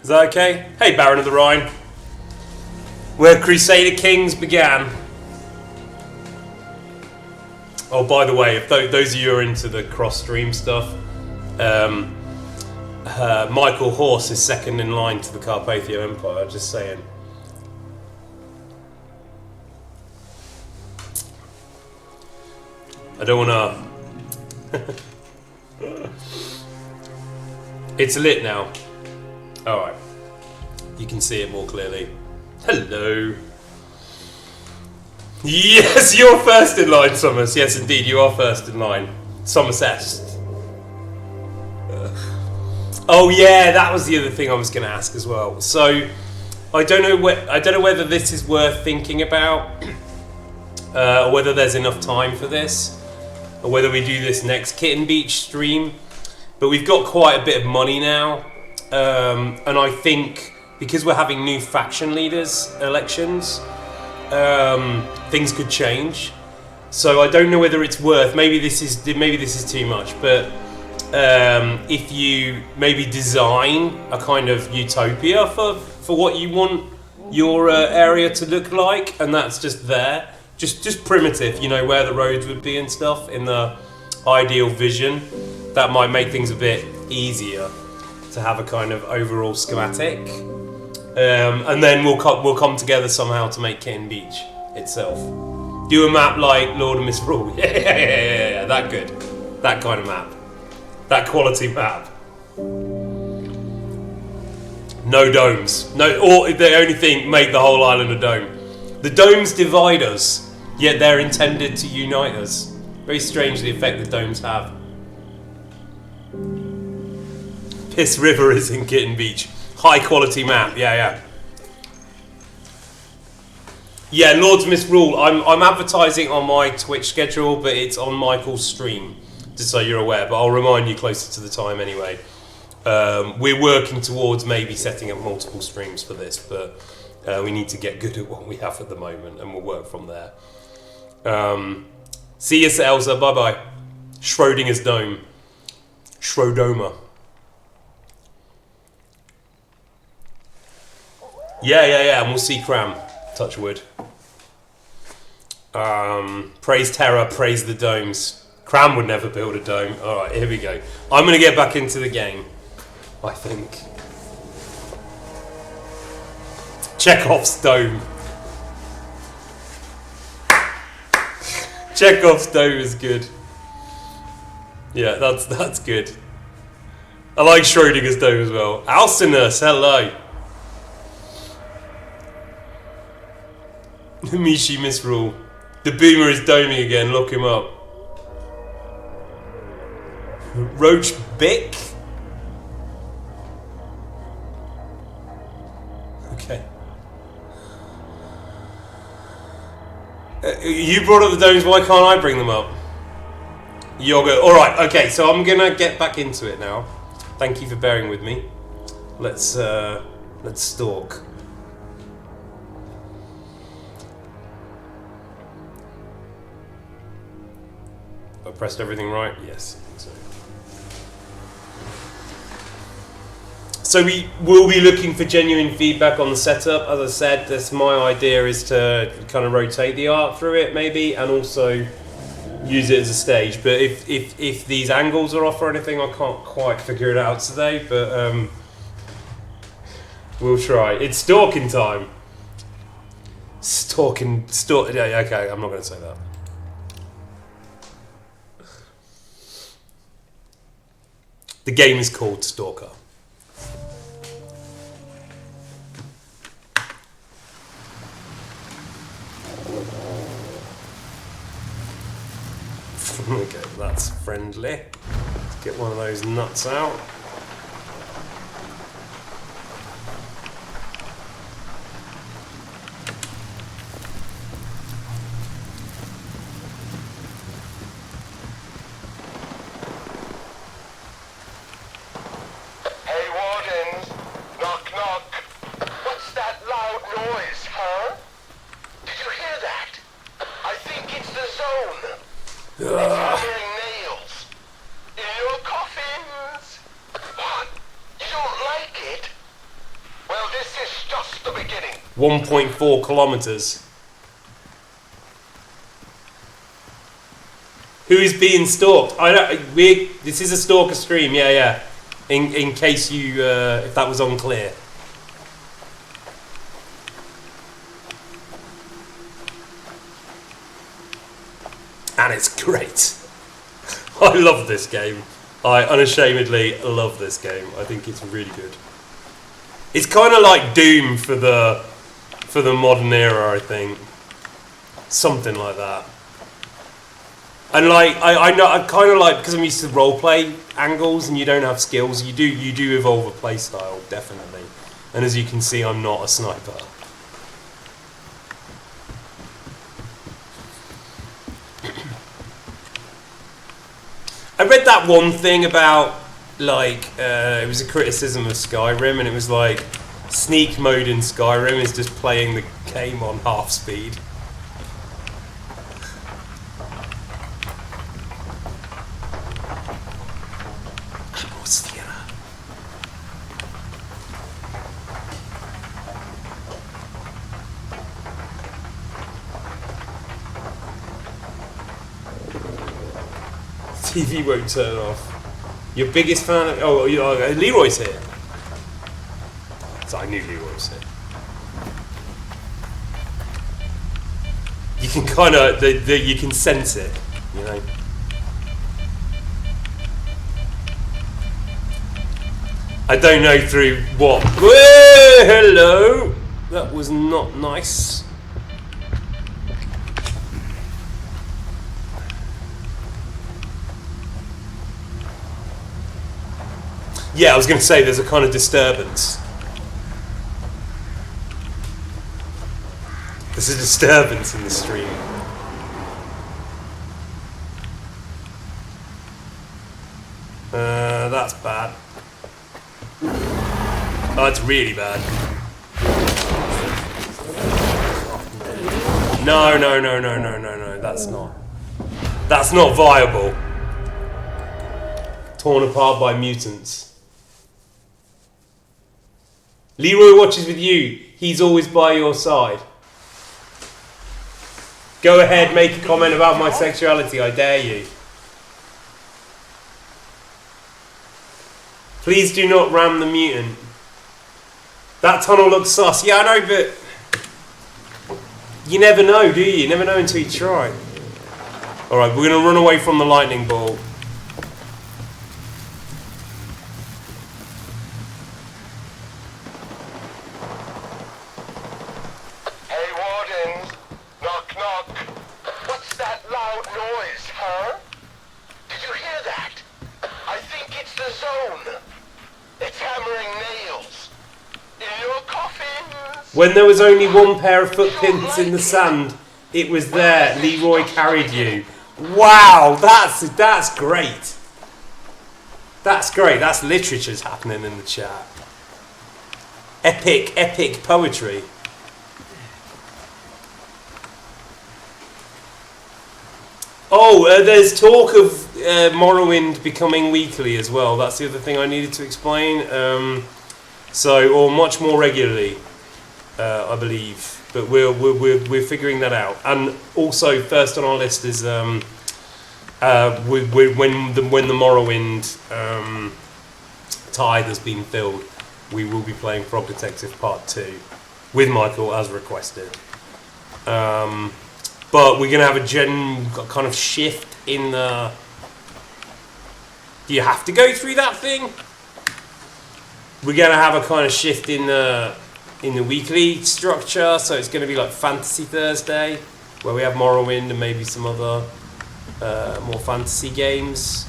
A: Is that okay? Hey, Baron of the Rhine. Where Crusader Kings began. Oh, by the way, if those of you are into the cross-stream stuff, Michael Horse is second in line to the Carpathia Empire, just saying. I don't wanna... It's lit now. Alright. You can see it more clearly. Hello. Yes, you're first in line, Summers. Yes, indeed, you are first in line. Somerset. Oh yeah, that was the other thing I was going to ask as well. So, I don't know whether this is worth thinking about, or whether there's enough time for this, or whether we do this next Kitten Beach stream. But we've got quite a bit of money now, and I think because we're having new faction leaders elections, things could change. So I don't know whether it's worth. Maybe this is too much, but. If you maybe design a kind of utopia for what you want your area to look like, and that's just there, just primitive, you know, where the roads would be and stuff in the ideal vision, that might make things a bit easier to have a kind of overall schematic, and then we'll come together somehow to make Kitten Beach itself. Do a map like Lord of Misrule. Yeah, that good, that kind of map. That quality map. No domes. No, or the only thing, make the whole island a dome. The domes divide us, yet they're intended to unite us. Very strange the effect the domes have. Piss River is in Kitten Beach. High quality map, yeah. Yeah, Lord's Misrule. I'm advertising on my Twitch schedule, but it's on Michael's stream. Just so you're aware, but I'll remind you closer to the time anyway. We're working towards maybe setting up multiple streams for this, but we need to get good at what we have at the moment, and we'll work from there. See you, Elsa. Bye bye. Schrodinger's Dome. Schrodoma. Yeah, and we'll see Cram. Touch wood. Praise Terror, praise the domes. Cram would never build a dome. Alright, here we go. I'm going to get back into the game, I think. Chekhov's dome. Chekhov's dome is good. Yeah, that's good. I like Schrodinger's dome as well. Alcinous, hello. Mishi Misrule. The boomer is doming again, lock him up. Roach Bick? Okay. You brought up the domes, why can't I bring them up? Yoga. Alright, okay, so I'm gonna get back into it now. Thank you for bearing with me. Let's stalk. I pressed everything right? Yes, I think so. So we will be looking for genuine feedback on the setup. As I said, that's my idea, is to kind of rotate the art through it maybe, and also use it as a stage. But if these angles are off or anything, I can't quite figure it out today, but we'll try. It's stalking time. Stalk. Okay, I'm not going to say that. The game is called Stalker. Okay, that's friendly. Let's get one of those nuts out.
D: Hey, Wardens. Knock, knock. What's that loud noise, huh? Did you hear that? I think it's the zone. It's hammering nails. In your coffins.
A: 1.4 kilometers. Who's being stalked? This is a stalker stream, yeah. In case you, if that was unclear. And it's great. I love this game. I unashamedly love this game. I think it's really good. It's kind of like Doom for the modern era, I think. Something like that. And like I know I kind of like, because I'm used to roleplay angles and you don't have skills. You do evolve a playstyle, definitely. And as you can see, I'm not a sniper. I read that one thing about, like, it was a criticism of Skyrim, and it was like, sneak mode in Skyrim is just playing the game on half speed. TV won't turn off. Your biggest fan? Leroy's here. So I knew Leroy was here. You can kind of, you can sense it, you know. I don't know through what. Whoa, hello. That was not nice. Yeah, I was going to say there's a kind of disturbance. There's a disturbance in the stream. That's bad. Oh, it's really bad. No, that's not viable. Torn apart by mutants. Leroy watches with you. He's always by your side. Go ahead, make a comment about my sexuality. I dare you. Please do not ram the mutant. That tunnel looks sus. Yeah, I know, but you never know, do you? You never know until you try. Alright, we're going to run away from the lightning ball. When there was only one pair of footprints in the sand, it was there. Leroy carried you. Wow, that's great. That's great. That's literature's happening in the chat. Epic poetry. Oh, there's talk of Morrowind becoming weekly as well. That's the other thing I needed to explain. Or much more regularly. I believe, but we're figuring that out. And also, first on our list is when the Morrowind tithe has been filled, we will be playing Frog Detective Part 2 with Michael as requested. But we're gonna have a kind of shift in the. Do you have to go through that thing? We're gonna have a kind of shift in the weekly structure, so it's going to be like Fantasy Thursday, where we have Morrowind and maybe some other more fantasy games,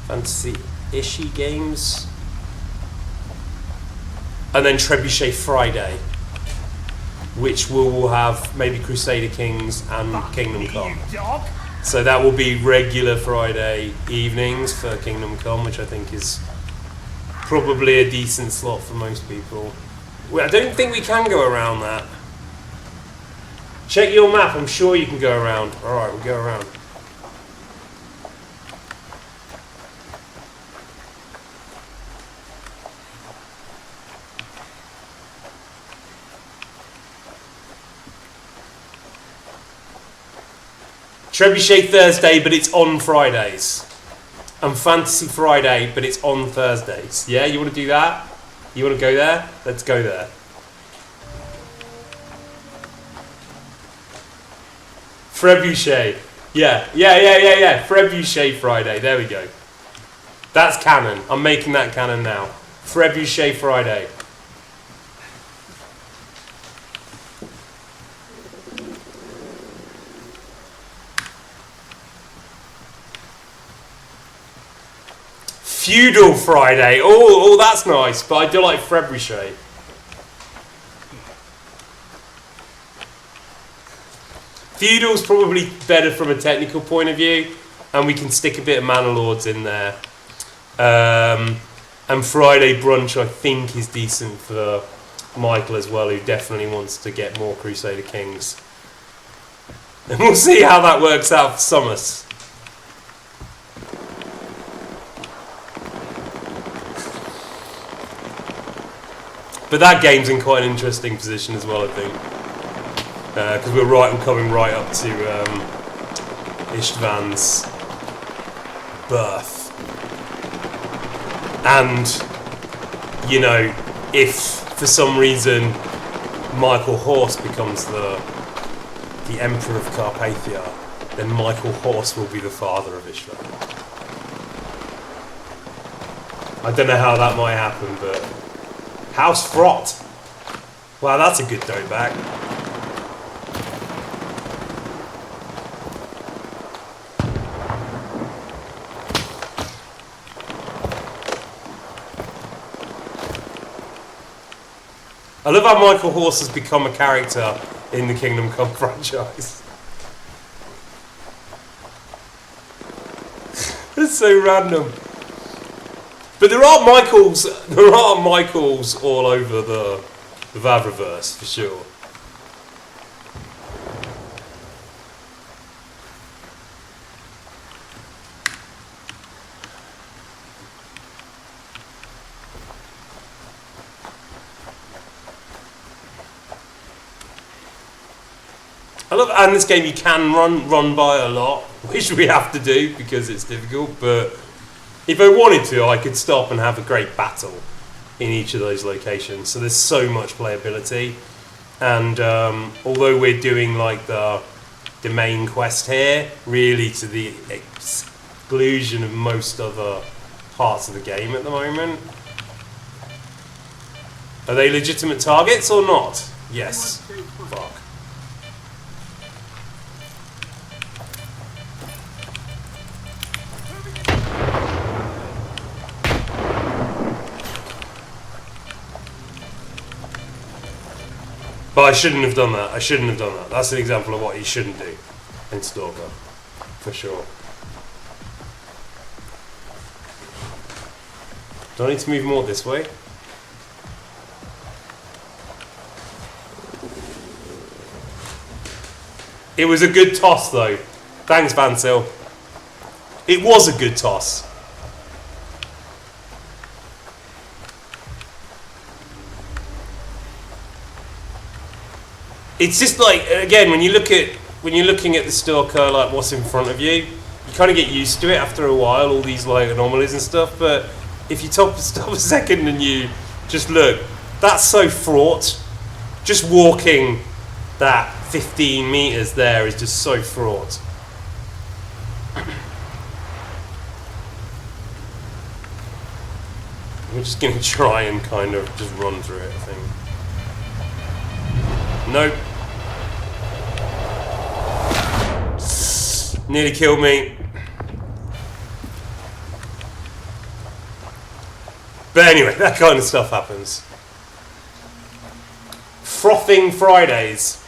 A: fantasy-ishy games, and then Trebuchet Friday, which will have maybe Crusader Kings and Kingdom Come. So that will be regular Friday evenings for Kingdom Come, which I think is probably a decent slot for most people. Well, I don't think we can go around that. Check your map, I'm sure you can go around. Alright, we'll go around. Trebuchet Thursday, but it's on Fridays. And Fantasy Friday, but it's on Thursdays. Yeah, you want to do that? You want to go there? Let's go there. Trebuchet. Yeah. Trebuchet Friday. There we go. That's canon. I'm making that canon now. Trebuchet Friday. Feudal Friday. Oh, that's nice. But I do like Trebuchet. Feudal's probably better from a technical point of view, and we can stick a bit of Manor Lords in there. And Friday Brunch, I think, is decent for Michael as well, who definitely wants to get more Crusader Kings. And we'll see how that works out for Summers. But that game's in quite an interesting position as well, I think. Because we're coming right up to Istvan's birth. And, you know, if for some reason Michael Horse becomes the Emperor of Carpathia, then Michael Horse will be the father of Istvan. I don't know how that might happen, but House Frott. Wow, that's a good throwback. I love how Michael Horse has become a character in the Kingdom Come franchise. It's so random. But there are Michaels all over the Vavriverse, for sure. And this game you can run by a lot, which we have to do because it's difficult, but if I wanted to, I could stop and have a great battle in each of those locations. So there's so much playability. And although we're doing like the main quest here, really to the exclusion of most other parts of the game at the moment. Are they legitimate targets or not? Yes. Fuck. But I shouldn't have done that. That's an example of what you shouldn't do in S.T.A.L.K.E.R. For sure. Do I need to move more this way? It was a good toss though. Thanks, Vansil. It was a good toss. It's just like, again, when you're looking at the S.T.A.L.K.E.R, like what's in front of you, you kind of get used to it after a while, all these like anomalies and stuff. But if you stop a second and you just look, that's so fraught. Just walking that 15 meters there is just so fraught. We're just going to try and kind of just run through it, I think. Nope. Nearly killed me. But anyway, that kind of stuff happens. Frothing Fridays.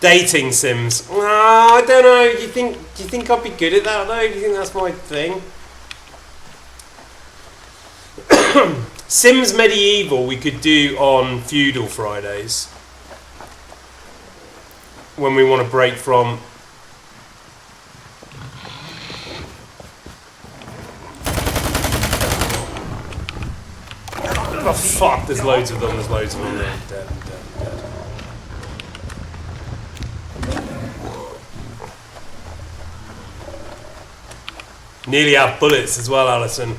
A: Dating sims. I don't know. Do you think I'd be good at that though? Do you think that's my thing? Sims Medieval we could do on Feudal Fridays. When we want to break from... Oh fuck, there's loads of them, They're dead. Nearly out of bullets as well, Alison.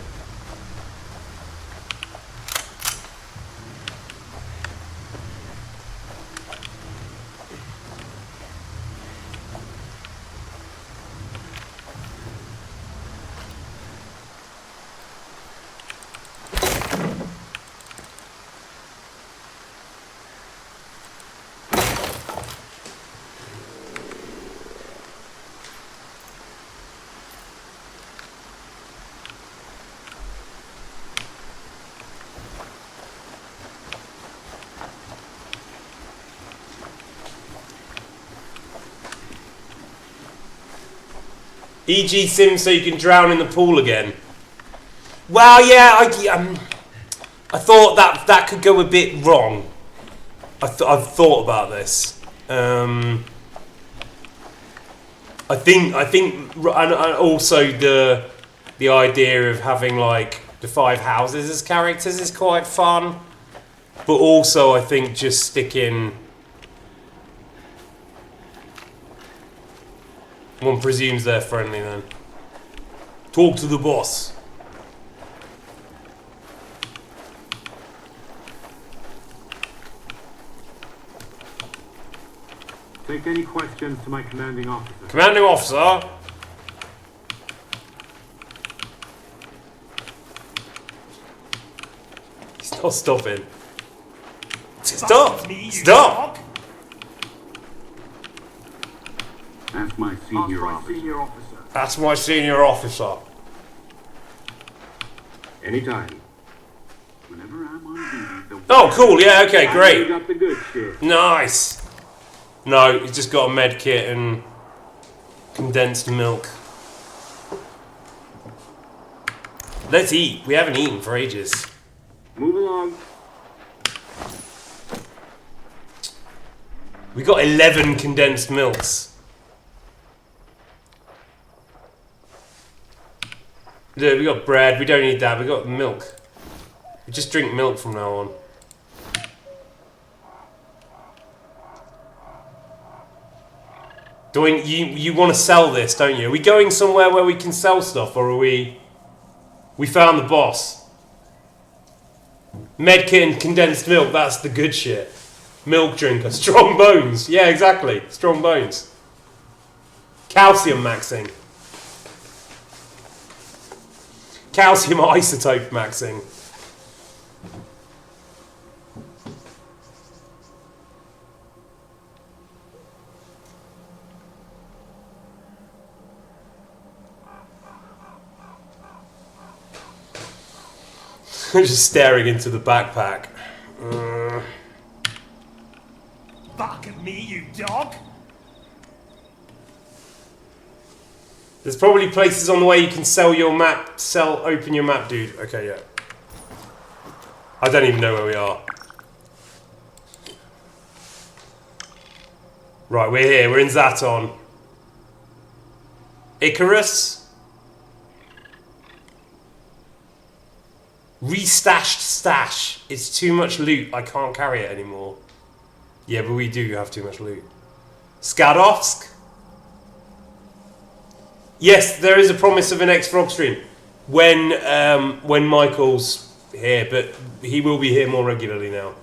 A: E.G. Sims so you can drown in the pool again. Well, yeah, I thought that could go a bit wrong. I've thought about this. I think, and also the idea of having like the 5 houses as characters is quite fun. But also, I think just sticking. One presumes they're friendly then. Talk to the boss.
F: Take any questions to my commanding officer.
A: Commanding officer. He's not stopping. Stop!
B: Fuck me, you
A: Stop!
B: dog.
F: Ask my senior officer.
A: That's my senior officer.
F: Anytime. Whenever I'm on duty,
A: Oh, cool. Yeah, okay,
F: I
A: great.
F: got the good shit.
A: Nice. No, he's just got a med kit and condensed milk. Let's eat. We haven't eaten for ages.
F: Move along.
A: We got 11 condensed milks. Look, we got bread. We don't need that. We got milk. We just drink milk from now on. You want to sell this, don't you? Are we going somewhere where we can sell stuff, or are we... We found the boss. Medkit and condensed milk, that's the good shit. Milk drinker. Strong bones. Yeah, exactly. Strong bones. Calcium maxing. Calcium isotope maxing. Just staring into the backpack.
B: Back at me, you dog.
A: There's probably places on the way you can sell your map, open your map, dude. Okay, yeah. I don't even know where we are. Right, we're here. We're in Zaton. Icarus. Restashed stash. It's too much loot. I can't carry it anymore. Yeah, but we do have too much loot. Skadovsk. Yes, there is a promise of an next vlog stream when Michael's here, but he will be here more regularly now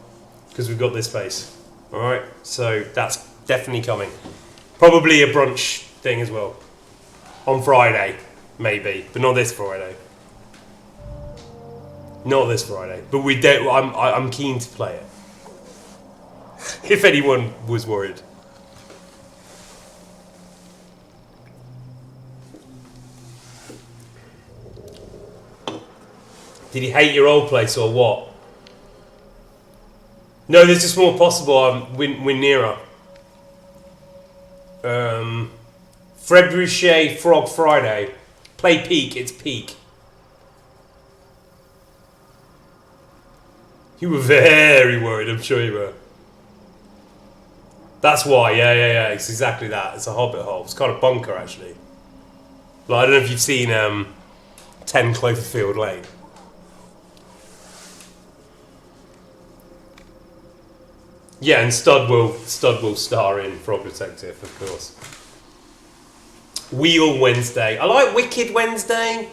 A: because we've got this space. All right, so that's definitely coming. Probably a brunch thing as well on Friday, maybe, but not this Friday. Not this Friday, but we don't. I'm keen to play it. If anyone was worried. Did he hate your old place or what? No, there's just more possible. We're nearer. Fred Boucher, Frog Friday. Play Peak, it's Peak. You were very worried, I'm sure you were. That's why, yeah. It's exactly that. It's a hobbit hole. It's kind of bunker, actually. Like, I don't know if you've seen 10 Cloverfield Lane. Yeah, and Stud will star in Frog Detective, of course. Wheel Wednesday. I like Wicked Wednesday.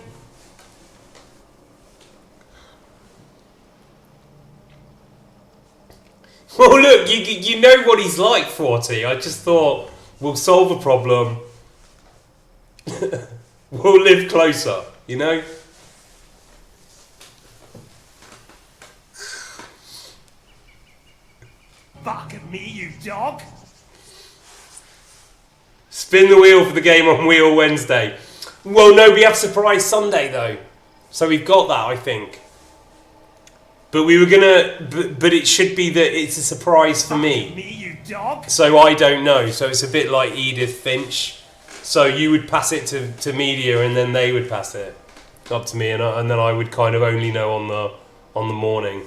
A: Well, look, you know what he's like, 40. I just thought we'll solve a problem. We'll live closer, you know?
B: Back at me, you dog!
A: Spin the wheel for the game on Wheel Wednesday. Well, no, we have Surprise Sunday, though. So we've got that, I think. But we were gonna... But it should be that it's a surprise for
B: Back
A: me.
B: at me, you dog!
A: So I don't know. So it's a bit like Edith Finch. So you would pass it to media and then they would pass it up to me. And then I would kind of only know on the morning.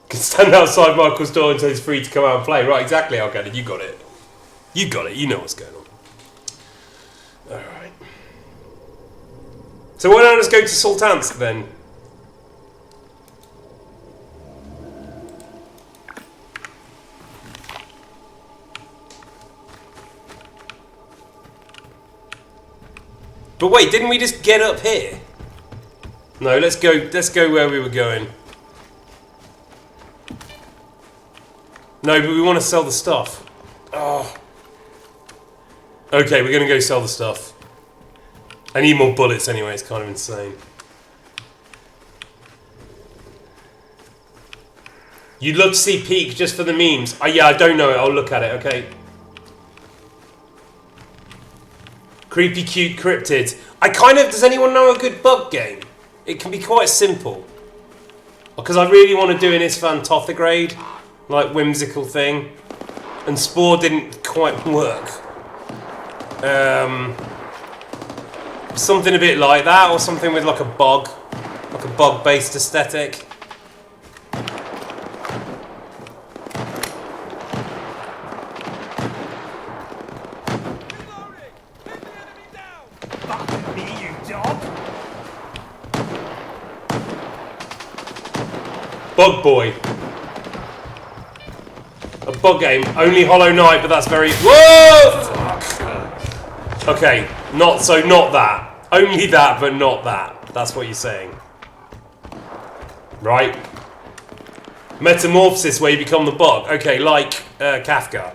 A: Can stand outside Michael's door until he's free to come out and play. Right, exactly, I'll get it. You got it. You got it. You know what's going on. Alright. So why don't I just go to Sultansk then? But wait, didn't we just get up here? No, let's go where we were going. No, but we want to sell the stuff. Oh. Okay, we're going to go sell the stuff. I need more bullets anyway, it's kind of insane. You'd love to see Peak just for the memes. Yeah, I don't know it, I'll look at it, okay. Creepy Cute Cryptid. Does anyone know a good bug game? It can be quite simple. Because I really want to do an Isfan Tothigrade, like whimsical thing. And Spore didn't quite work. Something a bit like that, or something with like a bug-based aesthetic.
B: Back at me, you dog!
A: Bug Boy. A bug game. Only Hollow Knight, but that's very... Whoa! Fuck. Okay, not that. Only that, but not that. That's what you're saying. Right? Metamorphosis, where you become the bug. Okay, like Kafka.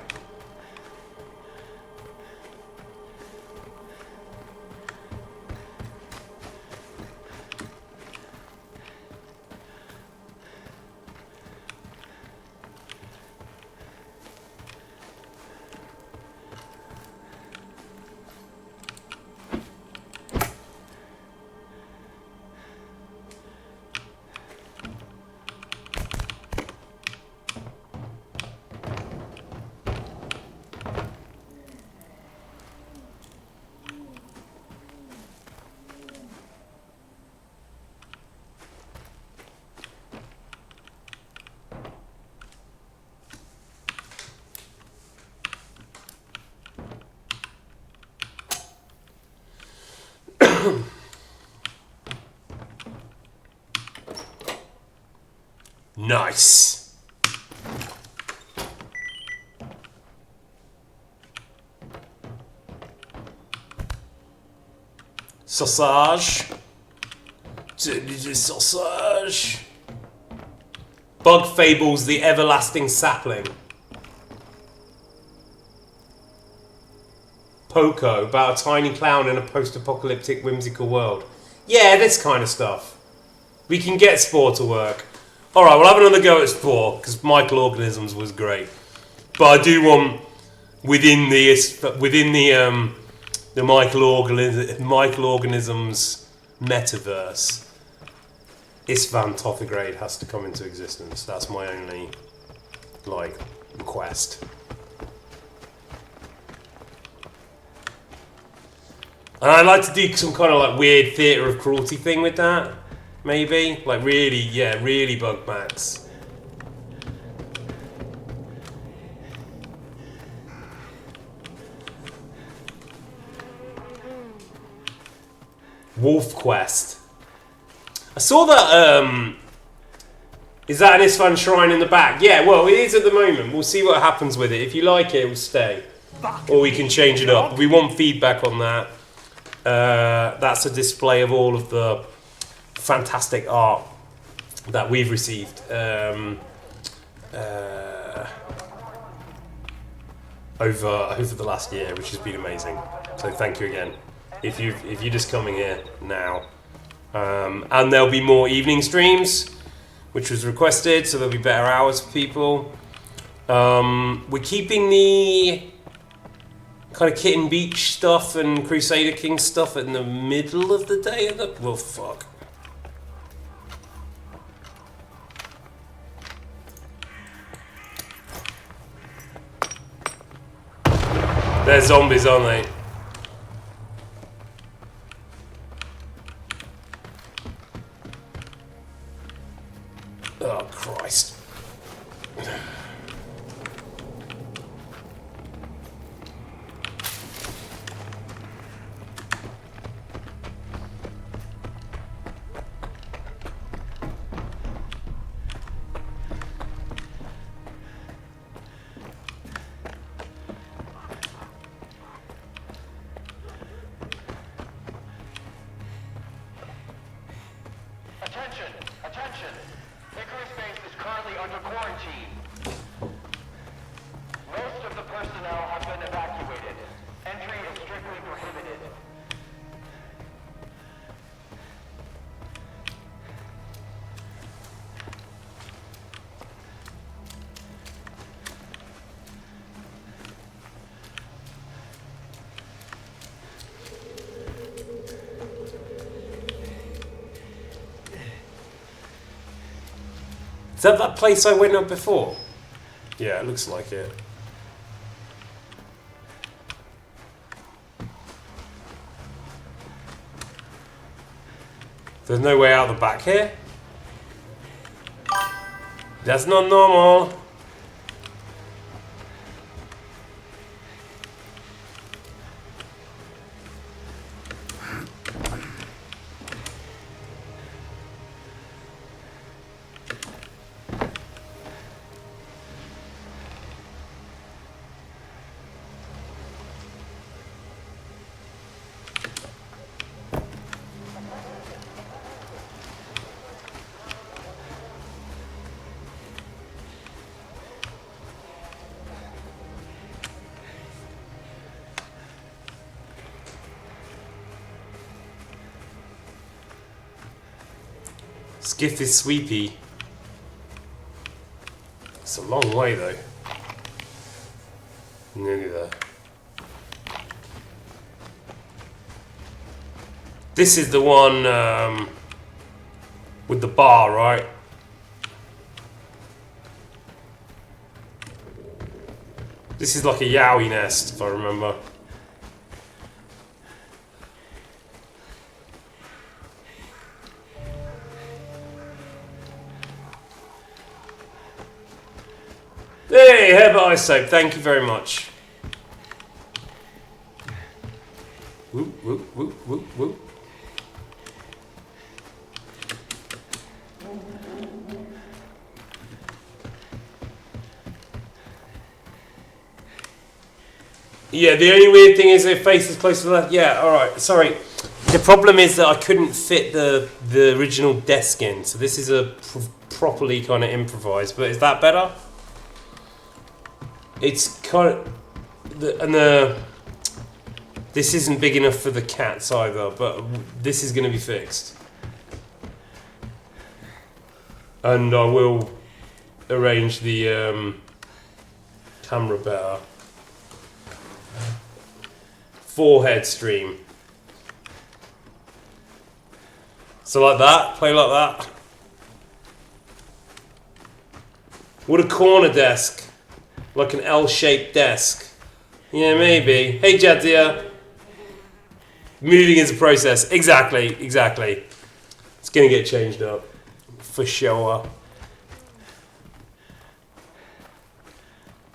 A: Nice. Sausage. Sausage. Bug Fables, the Everlasting Sapling. Poco, about a tiny clown in a post-apocalyptic whimsical world. Yeah, this kind of stuff. We can get Spore to work. Alright, we'll have another go at Spore, because Michael Organisms was great. But I do want, within the Michael Organisms metaverse, Isfan Tothigrade has to come into existence. That's my only, request. And I'd like to do some kind of weird theatre of cruelty thing with that. Maybe? Really bug max. Wolf Quest. I saw that, is that an Isfan shrine in the back? Yeah, well, it is at the moment. We'll see what happens with it. If you like it, it will stay. or we can change it up. We want feedback on that. That's a display of all of the fantastic art that we've received over the last year, which has been amazing. So thank you again. If you're just coming here now, and there'll be more evening streams, which was requested, so there'll be better hours for people. We're keeping the kind of Kitten Beach stuff and Crusader King stuff in the middle of the day. Well, fuck. They're zombies, aren't they? Oh, Christ.
D: Attention! Icarus Base is currently under quarantine. Most of the personnel have been evacuated. Entry is strictly prohibited.
A: Is that place I went up before? Yeah, it looks like it. There's no way out the back here? That's not normal. Skiff is sweepy. It's a long way though. Nearly there. This is the one with the bar, right? This is like a Yowie nest, if I remember. Hey, Herbert Ice Soap, thank you very much. Whoop, whoop, whoop, whoop, whoop. Yeah, the only weird thing is their face is close to the left. Yeah, alright, sorry. The problem is that I couldn't fit the original desk in, so this is a properly kind of improvised, but is that better? It's kind of this isn't big enough for the cats either, but this is going to be fixed, and I will arrange the camera better. Forehead stream, so like that, play like that. What a corner desk. Like an L-shaped desk. Yeah, maybe. Hey, Jadia. Moving is a process. Exactly. It's going to get changed up. For sure.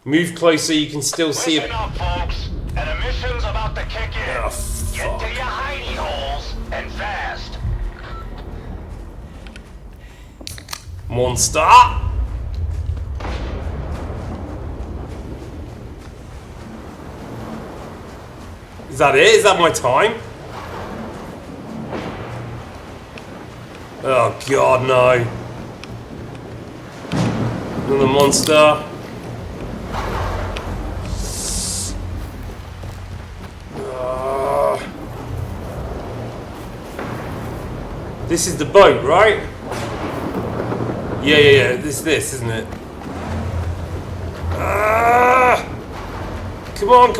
A: Move closer, you can still see
D: Listen up, folks. An emission's about to kick in.
A: Oh,
D: Get to
A: fuck.
D: your hidey holes, and fast.
A: Monster! Is that it? Is that my time? Oh god, no. Another monster. This is the boat, right? Yeah. This, isn't it? Come on.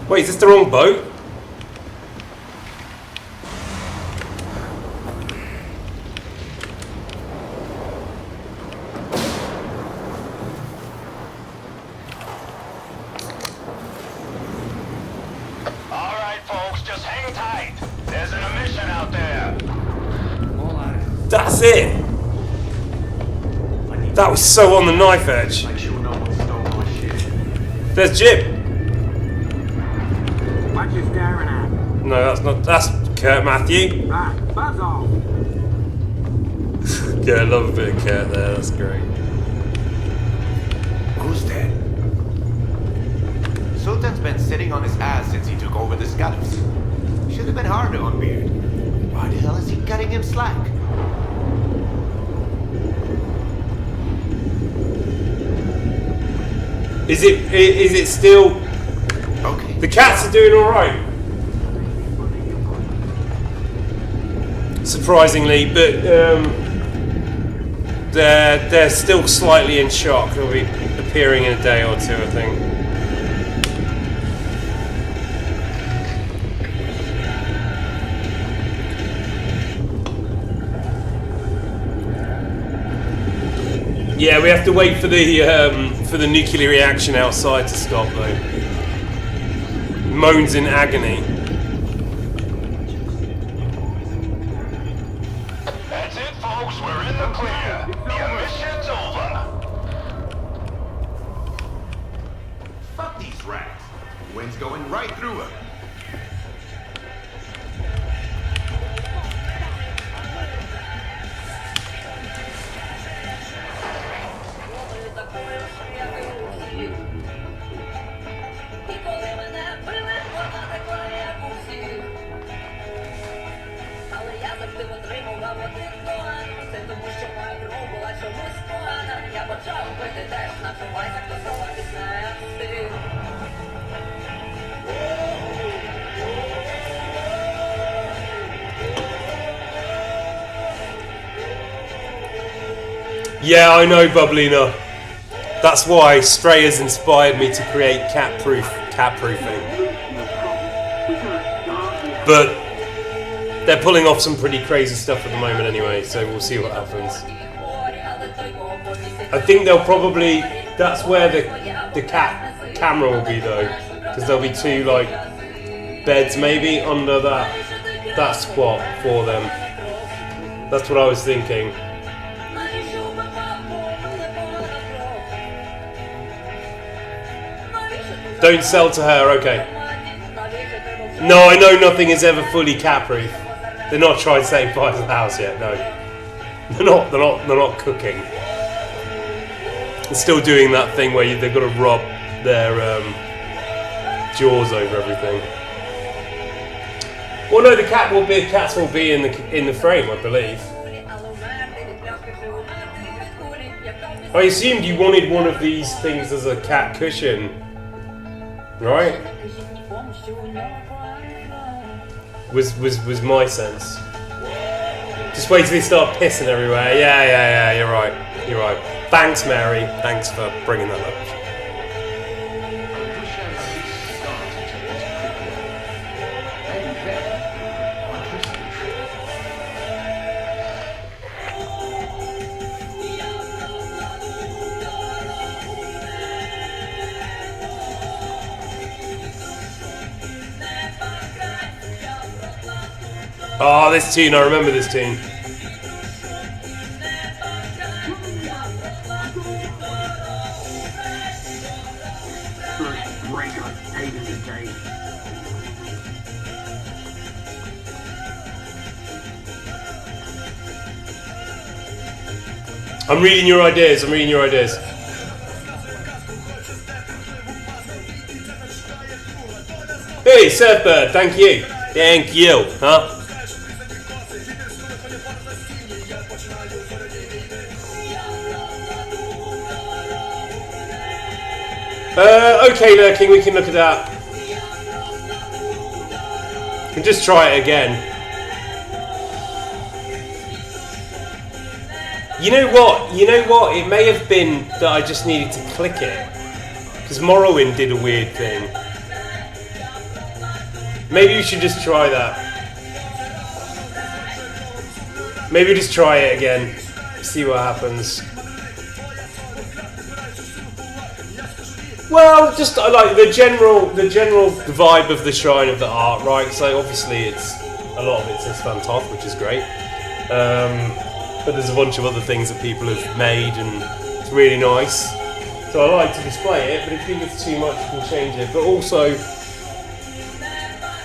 A: Wait, is this the wrong boat?
D: Alright, folks, just hang tight. There's an emission out there.
A: That's it! That was so on the knife edge. There's Jim.
F: What you staring at?
A: No, that's not. That's Kurt Matthew.
F: Right, buzz off.
A: Yeah, I love a bit of Kurt there. That's great.
G: Who's that? Sultan's been sitting on his ass since he took over the scallops. Should have been harder on Beard. Why the hell is he cutting him slack?
A: Is it still?
G: Okay.
A: The cats are doing all right. Surprisingly, but they're still slightly in shock. They'll be appearing in a day or two, I think. Yeah, we have to wait for the nuclear reaction outside to stop, though. Moans in agony.
D: That's it, folks. We're in the clear. The mission's over.
G: Fuck these rats. Wind's going right through her.
A: Yeah, I know, Bubblina. That's why Stray has inspired me to create cat-proofing. But they're pulling off some pretty crazy stuff at the moment anyway, so we'll see what happens. I think they'll probably... That's where the cat camera will be, though. Because there'll be two, like, beds maybe under that spot for them. That's what I was thinking. Don't sell to her, okay. No, I know nothing is ever fully cat-proof. They're not trying to say buy the house yet, no. They're not cooking. They're still doing that thing where they've got to rub their jaws over everything. Well, no, the cats will be in the frame, I believe. I assumed you wanted one of these things as a cat cushion. Right? Was my sense. Just wait till they start pissing everywhere. Yeah, you're right. Thanks, Mary. Thanks for bringing that up. Oh, this tune, I remember this tune.
F: first breaker taken today.
A: I'm reading your ideas. I'm reading your ideas. Hey, Surfbird, thank you. Thank you, huh? Okay, Lurking, we can look at that. We'll just try it again. You know what? You know what? It may have been that I just needed to click it. Because Morrowind did a weird thing. Maybe we should just try that. Maybe just try it again. See what happens. Well, just like the general vibe of the Shrine of the Art, right? So obviously it's a lot of it says Fantoth, which is great. But there's a bunch of other things that people have made, and it's really nice. So I like to display it, but if you think it's too much, you can change it. But also,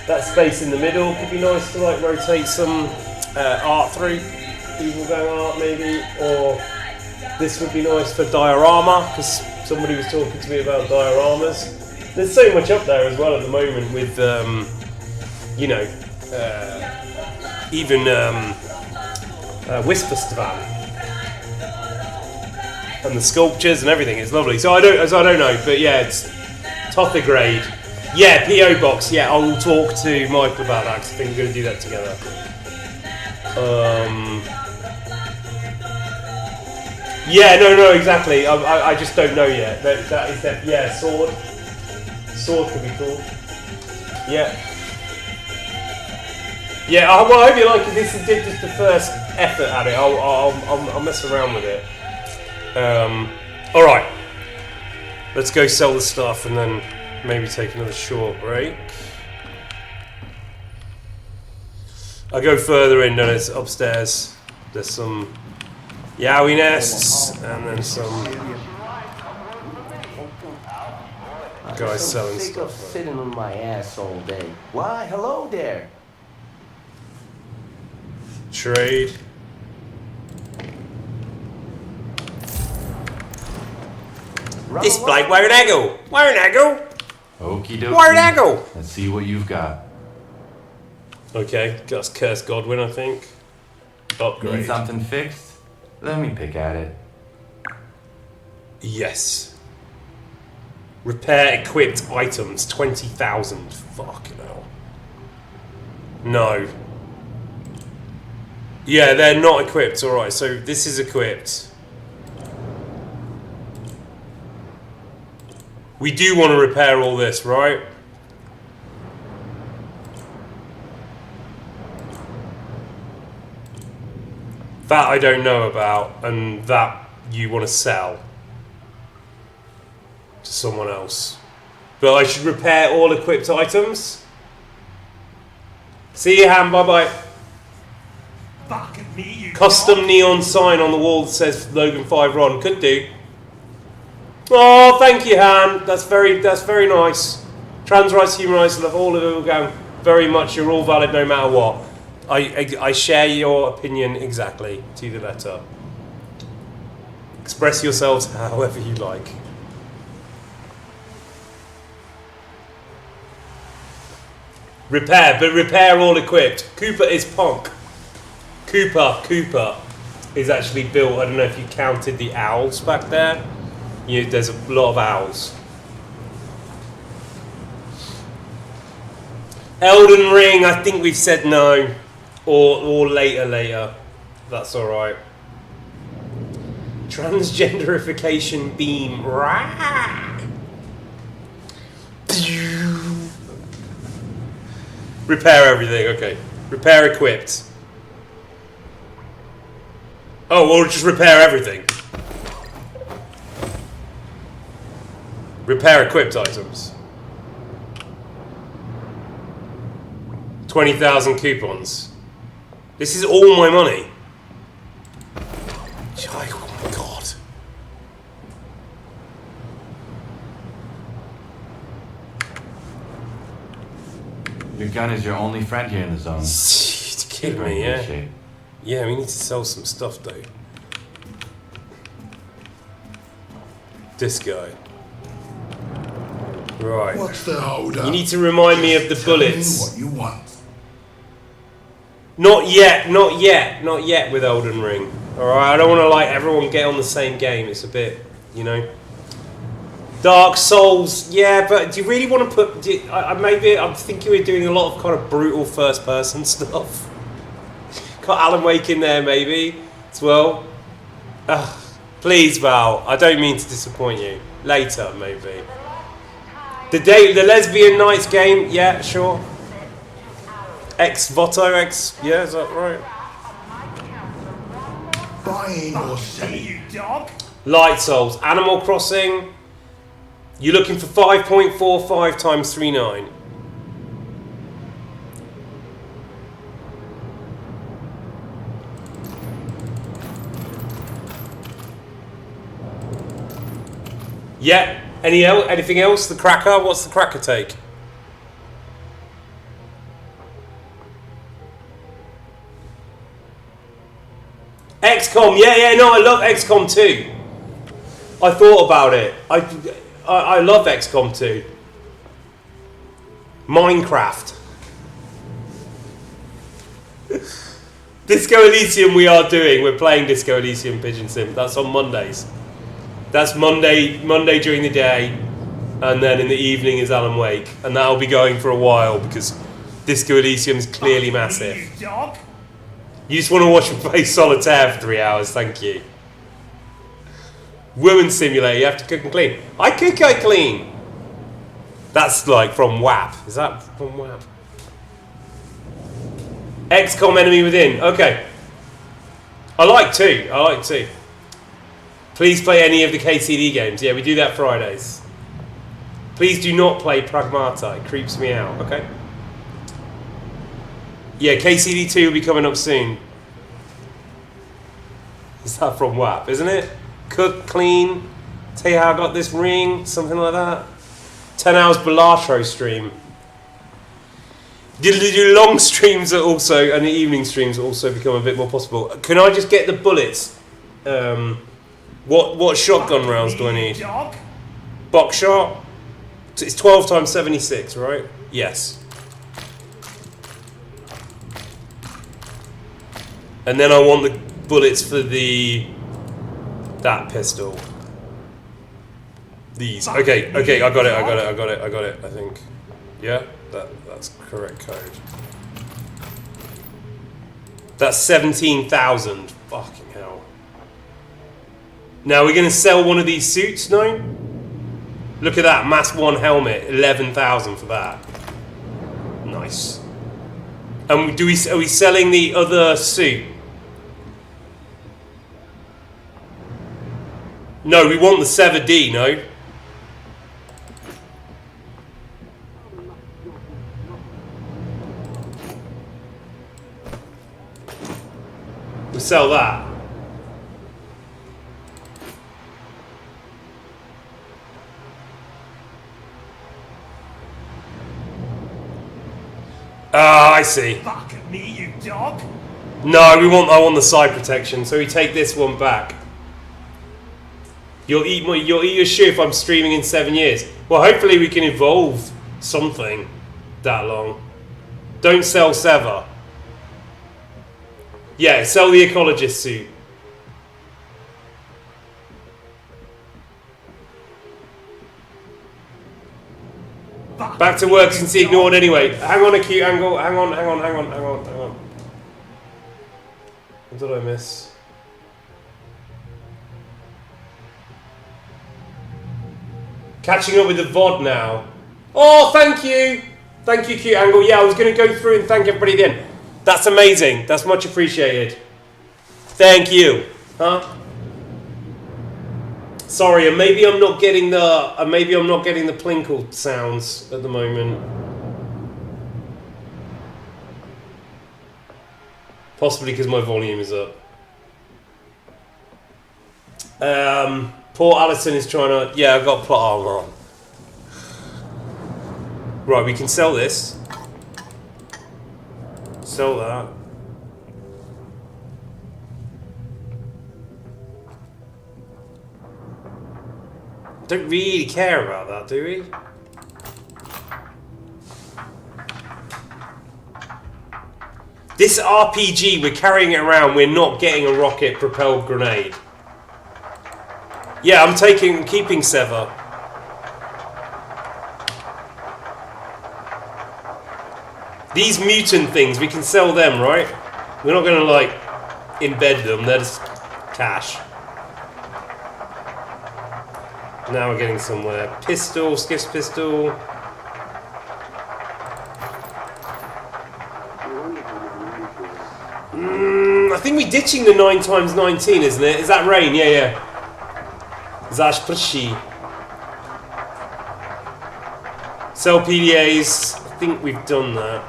A: that space in the middle could be nice to like rotate some art through. People go art maybe, or this would be nice for diorama, because somebody was talking to me about dioramas. There's so much up there as well at the moment with, you know, even Whisperstavan and the sculptures and everything. It's lovely. So I don't know, but yeah, it's Tothigrade. Yeah, PO box. Yeah, I will talk to Michael about that because I think we're going to do that together. Yeah, no, exactly. I just don't know yet. That is that. Yeah, sword. Sword could be cool. Yeah. Yeah. Well, I hope you like it. This is just the first effort at it. I'll mess around with it. All right. Let's go sell the stuff and then maybe take another short break. I'll go further in, and it's upstairs. There's some Yowie nests and then some guys selling
H: sick of
A: stuff.
H: sitting on my ass all day. Why, hello there.
A: Trade. This Blake, where'd I go? Where'd I go?
I: Okie dokie.
A: Where'd I go?
I: Let's see what you've got.
A: Okay, that's Curse Godwin, I think. Upgrade.
I: Need something fixed? Let me pick at it.
A: Yes. Repair equipped items, 20,000. Fucking hell. No. Yeah, they're not equipped, alright, so this is equipped. We do want to repair all this, right? That I don't know about, and that you want to sell to someone else. But I should repair all equipped items. See you, Han. Bye-bye.
B: Fucking me, you
A: Custom
B: dog.
A: neon sign on the wall that says Logan 5 Ron. Could do. Oh, thank you, Han. That's very nice. Trans rights, human rights, love all of it will go very much. You're all valid no matter what. I share your opinion exactly to the letter. Express yourselves however you like. Repair, but repair all equipped. Cooper is punk. Cooper is actually built. I don't know if you counted the owls back there. There's a lot of owls. Elden Ring, I think we've said no. Or later. That's alright. Transgenderification beam. Rah! Repair everything, okay. Repair equipped. Oh, we'll just repair everything. Repair equipped items. 20,000 coupons. This is all my money. Oh my god.
I: Your gun is your only friend here in the zone.
A: You're kidding
I: You're in
A: me,
I: good
A: yeah?
I: shape.
A: Yeah, we need to sell some stuff though. This guy. Right.
J: What's the hold up?
A: You need to remind me of the
J: Tell me
A: bullets.
J: what you want.
A: Not yet, not yet, not yet with Elden Ring. Alright, I don't want to like everyone get on the same game. It's a bit, you know. Dark Souls, yeah, but do you really want to put... maybe I'm thinking we're doing a lot of kind of brutal first-person stuff. Got Alan Wake in there, maybe, as well. Please, Val, I don't mean to disappoint you. Later, maybe. The Lesbian Nights game, yeah, sure. Voto, yeah, is that right?
J: Buying or
B: Me,
J: selling?
B: you dog.
A: Light Souls, Animal Crossing. You're looking for 5.45 times 3.9. Yeah. Anything else? The cracker? What's the cracker take? XCOM. Yeah. No, I love XCOM 2. I thought about it. I love XCOM 2. Minecraft. Disco Elysium we are doing. We're playing Disco Elysium Pigeon Sim. That's on Mondays. That's Monday during the day, and then in the evening is Alan Wake, and that'll be going for a while because Disco Elysium is clearly massive.
B: Me, you dog.
A: You just want to watch me play Solitaire for 3 hours, thank you. Woman Simulator, you have to cook and clean. I cook, I clean. That's like from WAP. Is that from WAP? XCOM Enemy Within. Okay. I like 2. Please play any of the KCD games. Yeah, we do that Fridays. Please do not play Pragmata. It creeps me out. Okay. Yeah, KCD 2 will be coming up soon. Is that from WAP, isn't it? Cook, clean, tell you how I got this ring, something like that. 10 hours Belatro stream. Do long streams are also, and the evening streams also become a bit more possible. Can I just get the bullets? What shotgun rounds do I need?
B: Dog.
A: Buckshot? It's 12 times 76, right? Yes. And then I want the bullets for that pistol. These. Okay, I got it, I think. Yeah? That's correct code. That's 17,000. Fucking hell. Now we're gonna sell one of these suits, no? Look at that, Mass 1 helmet, 11,000 for that. Nice. And are we selling the other suit? No, we want the 7D, no? We sell that. Ah, I see.
B: Back at me, you dog.
A: No, I want the side protection, so we take this one back. You'll eat your shoe if I'm streaming in 7 years. Well, hopefully we can evolve something that long. Don't sell Sever. Yeah, sell the ecologist suit. Back to work since he ignored anyway. Hang on, acute angle. Hang on. What did I miss? Catching up with the VOD now. Oh, thank you. Thank you, cute angle. Yeah, I was going to go through and thank everybody at the end. That's amazing. That's much appreciated. Thank you. Huh? Sorry, and maybe I'm not getting the plinkle sounds at the moment. Possibly because my volume is up. Poor Alison is trying to... Yeah, I've got plot armor on. Right, we can sell this. Sell that. Don't really care about that, do we? This RPG, we're carrying it around, we're not getting a rocket-propelled grenade. Yeah, I'm keeping Sever. These mutant things, we can sell them, right? We're not gonna, like, embed them, they're just cash. Now we're getting somewhere. Pistol, Skiff's pistol. I think we're ditching the 9x19, isn't it? Is that rain? Yeah, yeah. Zaś prší. Sell PDAs. I think we've done that.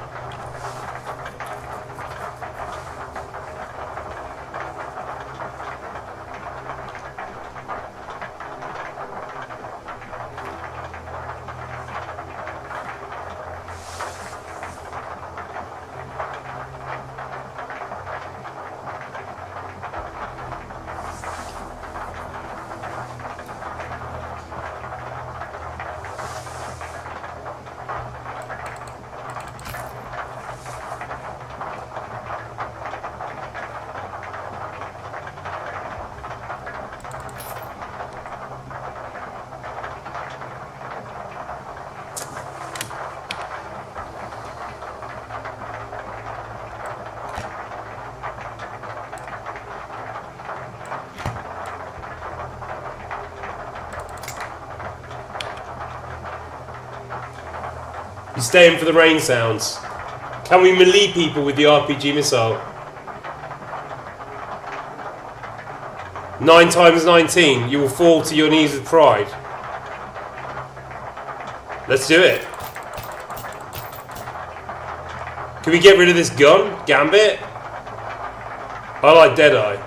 A: You staying for the rain sounds? Can we melee people with the RPG missile? 9x19, you will fall to your knees with pride. Let's do it. Can we get rid of this gun, Gambit? I like Deadeye.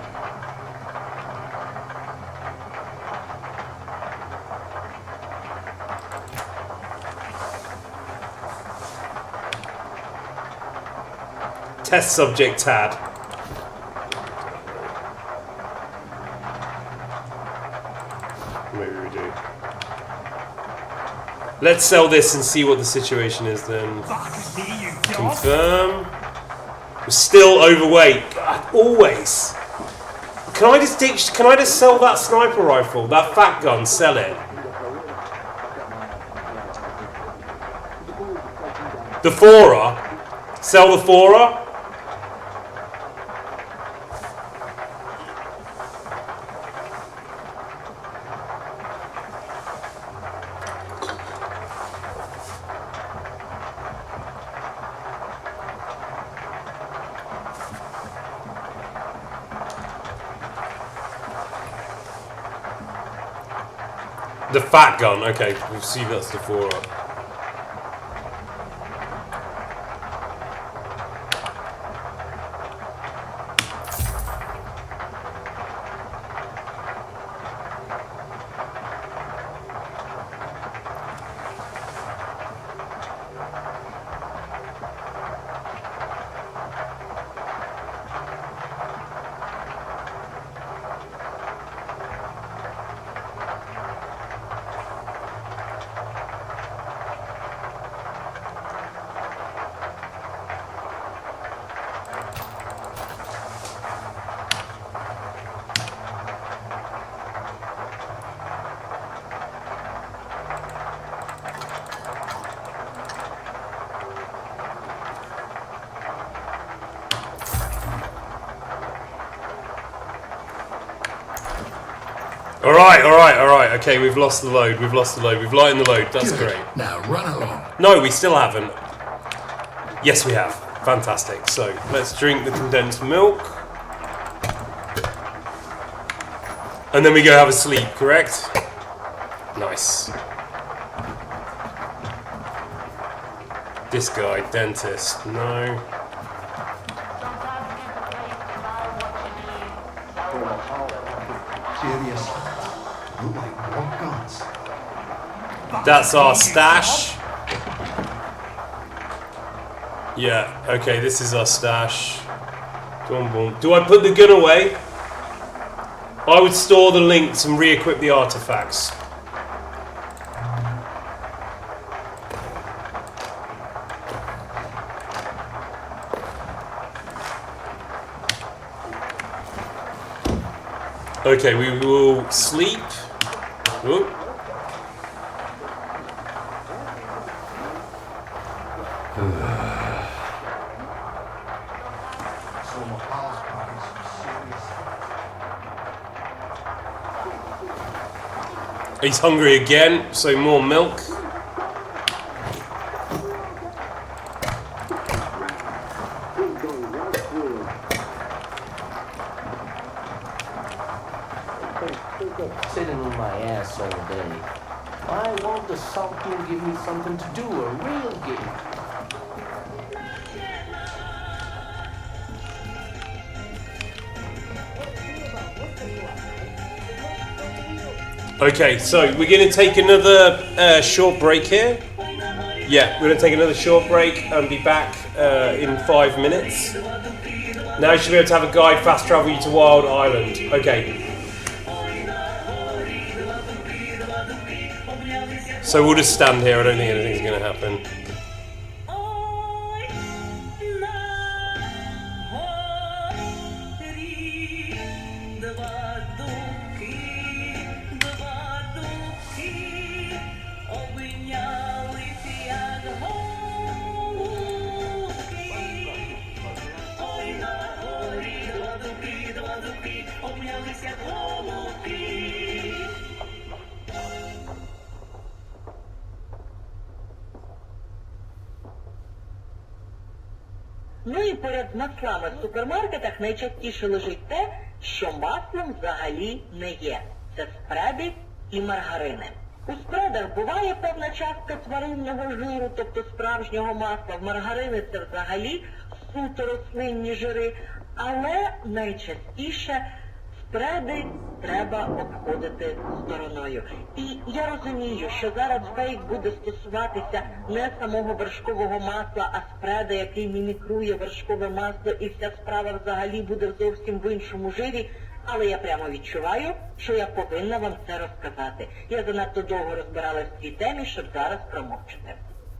A: Test subject Tad. Maybe we do. Let's sell this and see what the situation is then. Confirm. We're still overweight. God, always. Can I just sell that sniper rifle? That fat gun, sell it. The 4er? Sell the 4er? The fat gun, okay, we'll see if that's the 4er. Alright, okay, we've lost the load, we've lightened the load, that's great.
J: Now run along.
A: No, we still haven't. Yes, we have. Fantastic. So, let's drink the condensed milk. And then we go have a sleep, correct? Nice. This guy, dentist, no.
J: Seriously. Look like more guns.
A: That's our stash. Yeah, okay, this is our stash. Boom, boom. Do I put the gun away? I would store the links and re-equip the artifacts. Okay, we will sleep. Whoop. He's hungry again, so more milk.
H: Sitting on my ass all day. Why won't the S.T.A.L.K.E.R give me something to do, a real game?
A: Okay, so we're going to take another short break here. Yeah, we're going to take another short break and be back in 5 minutes. Now you should be able to have a guide fast travel you to Wild Island. Okay. So we'll just stand here, I don't think anything's going to happen.
K: Ну і поряд з маслами в супермаркетах найчастіше лежить те, що маслом взагалі не є. Це спреди і маргарини. У спредах буває певна частка тваринного жиру, тобто справжнього масла. В маргарини це взагалі суто рослинні жири, але найчастіше спреди треба обходити стороною. І я розумію, що зараз фейк буде стосуватися не самого вершкового масла, а спреда, який мімікрує вершкове масло, і вся справа взагалі буде зовсім в іншому жирі. Але я прямо відчуваю, що я повинна вам це розказати. Я занадто довго розбиралась в цій темі, щоб зараз промовчати.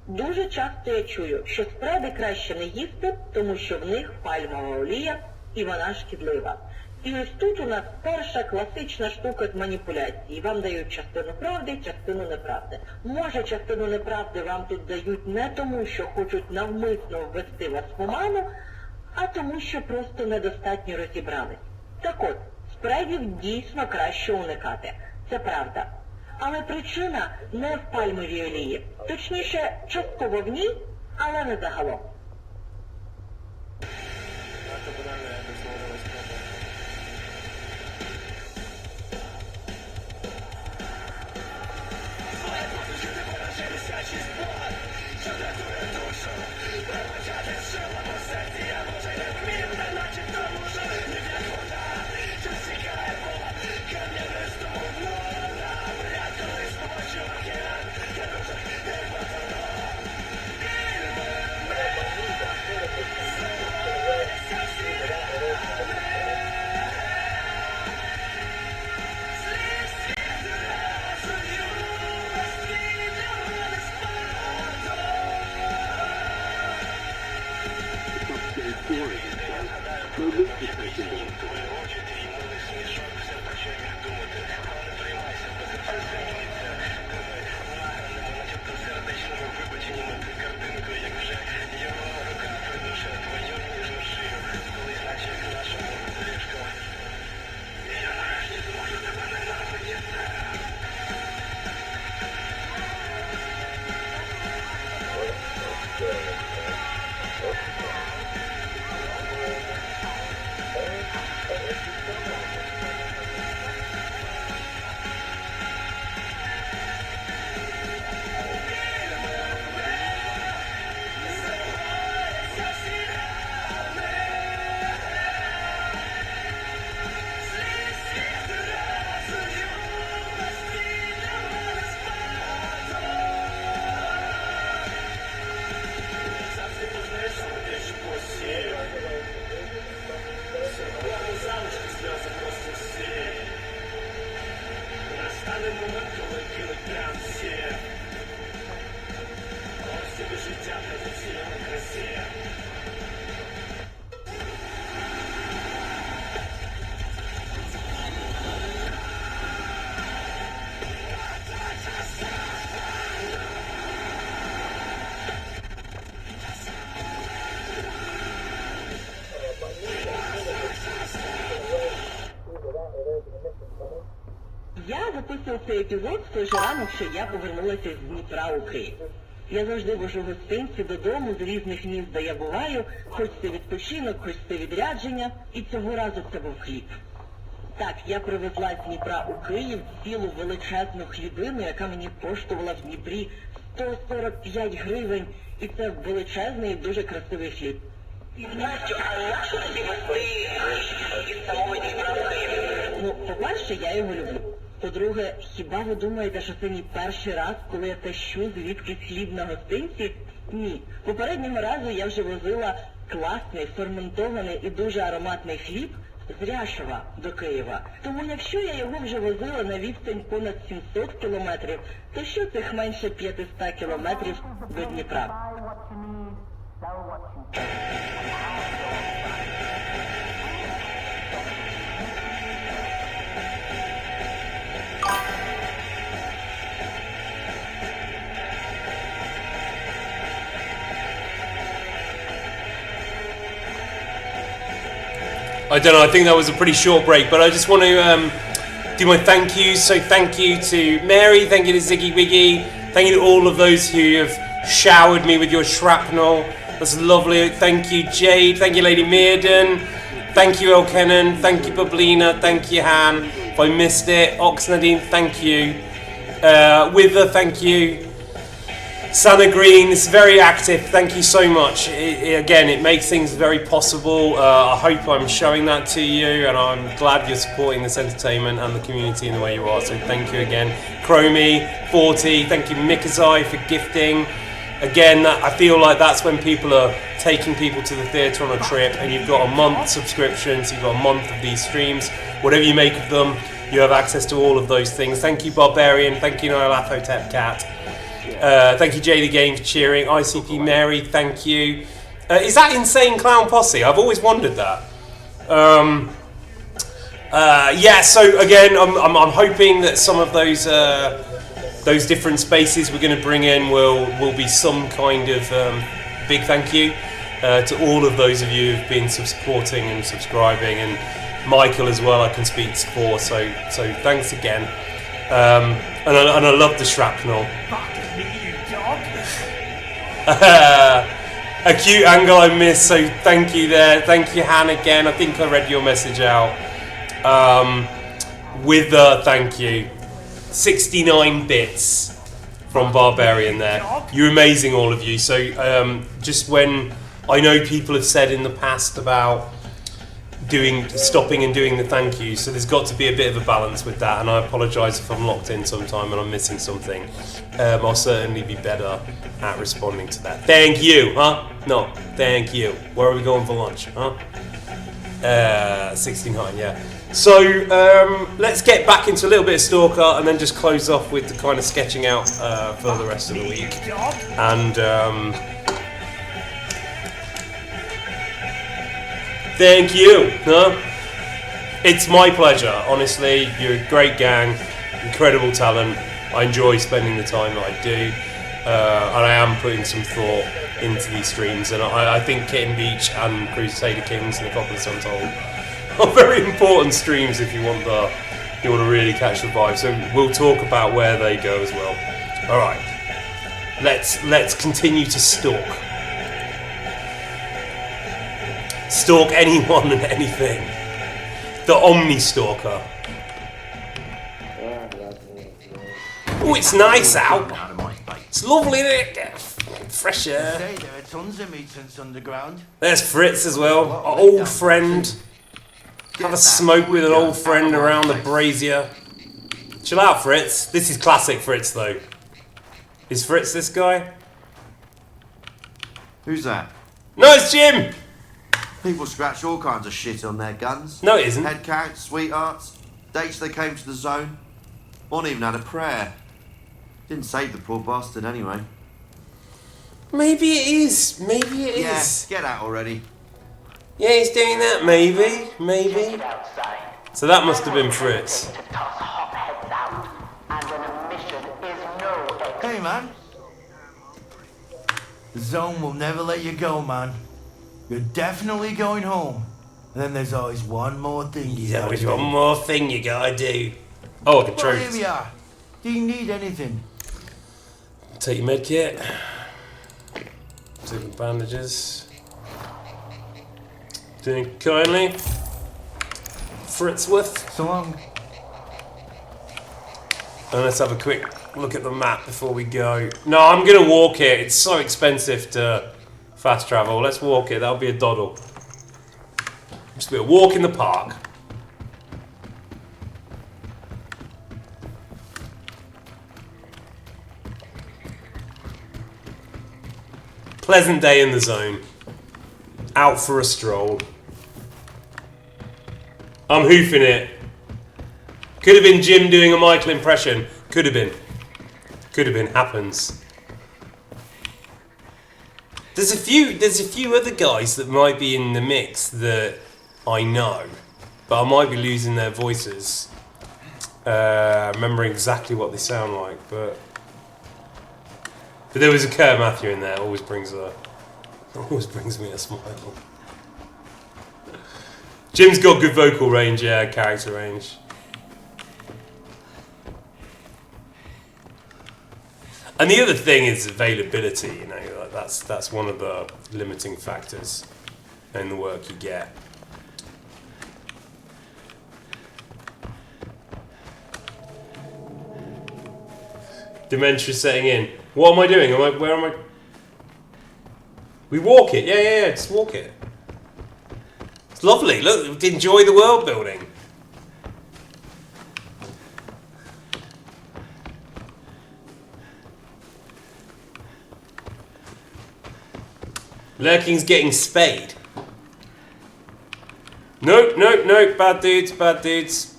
K: Дуже часто я чую, що спреди краще не їсти, тому що в них пальмова олія і вона шкідлива. І ось тут у нас перша класична штука з маніпуляції. Вам дають частину правди, частину неправди. Може, частину неправди вам тут дають не тому, що хочуть навмисно ввести вас в оману, а тому, що просто недостатньо розібрались. Так от, спредів дійсно краще уникати. Це правда. Але причина не в пальмовій олії. Точніше, частково в ній, але не загалом. цей епізод в той же ранок, що я повернулася з Дніпра у Київ. Я завжди вожу гостинці додому з різних міст, де я буваю, хоч це відпочинок, хоч це відрядження, і цього разу це був хліб. Так, я привезла з Дніпра у Київ цілу величезну хлібину, яка мені коштувала в Дніпрі 145 гривень, і це величезний і дуже красивий хліб. Настю, а як же тобі вести із самого Дніпра в Київ? Ну, по-перше, я його люблю. По-друге, хіба ви думаєте, що це мій перший раз, коли я тащу звідкись хліб на гостинці? Ні. Попереднього разу я вже возила класний, ферментований і дуже ароматний хліб з Ряшова до Києва. Тому якщо я його вже возила на відстань понад 700 кілометрів, то що цих менше 500 кілометрів до Дніпра?
A: I don't know, I think that was a pretty short break, but I just want to do my thank yous. So thank you to Mary, thank you to Ziggy Wiggy, thank you to all of those who have showered me with your shrapnel. That's lovely. Thank you, Jade, thank you, Lady Mearden, thank you, Elkenan, thank you, Bablina, thank you, Han. If I missed it, Oxnadine, thank you. Wither, thank you. Santa Green is very active, thank you so much. Again, it makes things very possible. I hope I'm showing that to you, and I'm glad you're supporting this entertainment and the community in the way you are, so thank you again. Chromie, 40, thank you Mikazai for gifting. Again, I feel like that's when people are taking people to the theatre on a trip, and you've got a month subscription, so you've got a month of these streams. Whatever you make of them, you have access to all of those things. Thank you Barbarian, thank you Nylathotep Cat. Thank you JD Game for cheering. ICP Mary, thank you. Is that Insane Clown Posse? I've always wondered that. Yeah, so again, I'm hoping that some of those different spaces we're going to bring in will be some kind of big thank you to all of those of you who've been supporting and subscribing, and Michael as well I can speak for, so thanks again. And I love the shrapnel. A cute angle I missed, so thank you there. Thank you, Han, again. I think I read your message out. With thank you. 69 bits from Barbarian there. You're amazing, all of you. So just when I know people have said in the past about stopping and doing the thank you, so there's got to be a bit of a balance with that, and I apologise if I'm locked in sometime and I'm missing something. I'll certainly be better at responding to that. Thank you, huh? No, thank you. Where are we going for lunch, huh? 69, yeah. So let's get back into a little bit of S.T.A.L.K.E.R and then just close off with the kind of sketching out for the rest of the week. And thank you, huh? It's my pleasure, honestly. You're a great gang, incredible talent. I enjoy spending the time that I do, and I am putting some thought into these streams, and I think Kitten Beach and Crusader Kings and Necropolis Untold are very important streams if you want to really catch the vibe. So we'll talk about where they go as well. All right, let's continue to stalk anyone and anything. The Omni Stalker. Oh, it's nice out. It's lovely, isn't it? Fresh air.
L: There are tons of mutants underground.
A: There's Fritz as well, our old friend. Have a smoke with an old friend around the brazier. Chill out, Fritz. This is classic Fritz, though. Is Fritz this guy?
M: Who's that?
A: No, it's Jim!
M: People scratch all kinds of shit on their guns.
A: No, it isn't.
M: Head counts, sweethearts, dates they came to the zone. One even had a prayer. Didn't save the poor bastard anyway.
A: Maybe it is. Maybe it is.
M: Yeah, get out already.
A: Yeah, he's doing that. Maybe. So that must have been Fritz.
L: Hey, man. The zone will never let you go, man. You're definitely going home. And then there's always one more thing you gotta do.
A: One more thing you gotta do. Oh, I can
L: Well, here
A: truth.
L: we are. Do you need anything?
A: Take your med kit. Take the bandages. Doing kindly. Fritzworth.
L: So long.
A: And let's have a quick look at the map before we go. No, I'm going to walk it. It's so expensive to fast travel. Let's walk it. That'll be a doddle. Just be a walk in the park. Pleasant day in the zone. Out for a stroll. I'm hoofing it. Could have been Jim doing a Michael impression. Could have been. Could have been. Happens. There's a few other guys that might be in the mix that I know, but I might be losing their voices. Remembering exactly what they sound like, but there was a Kurt Matthew in there. Always brings me a smile. Jim's got good vocal range, yeah, character range. And the other thing is availability. You know, like that's one of the limiting factors in the work you get. Dementia setting in. What am I doing? Where am I? We walk it. Yeah. Just walk it. It's lovely. Look, enjoy the world building. Lurking's getting spayed. Nope. Bad dudes.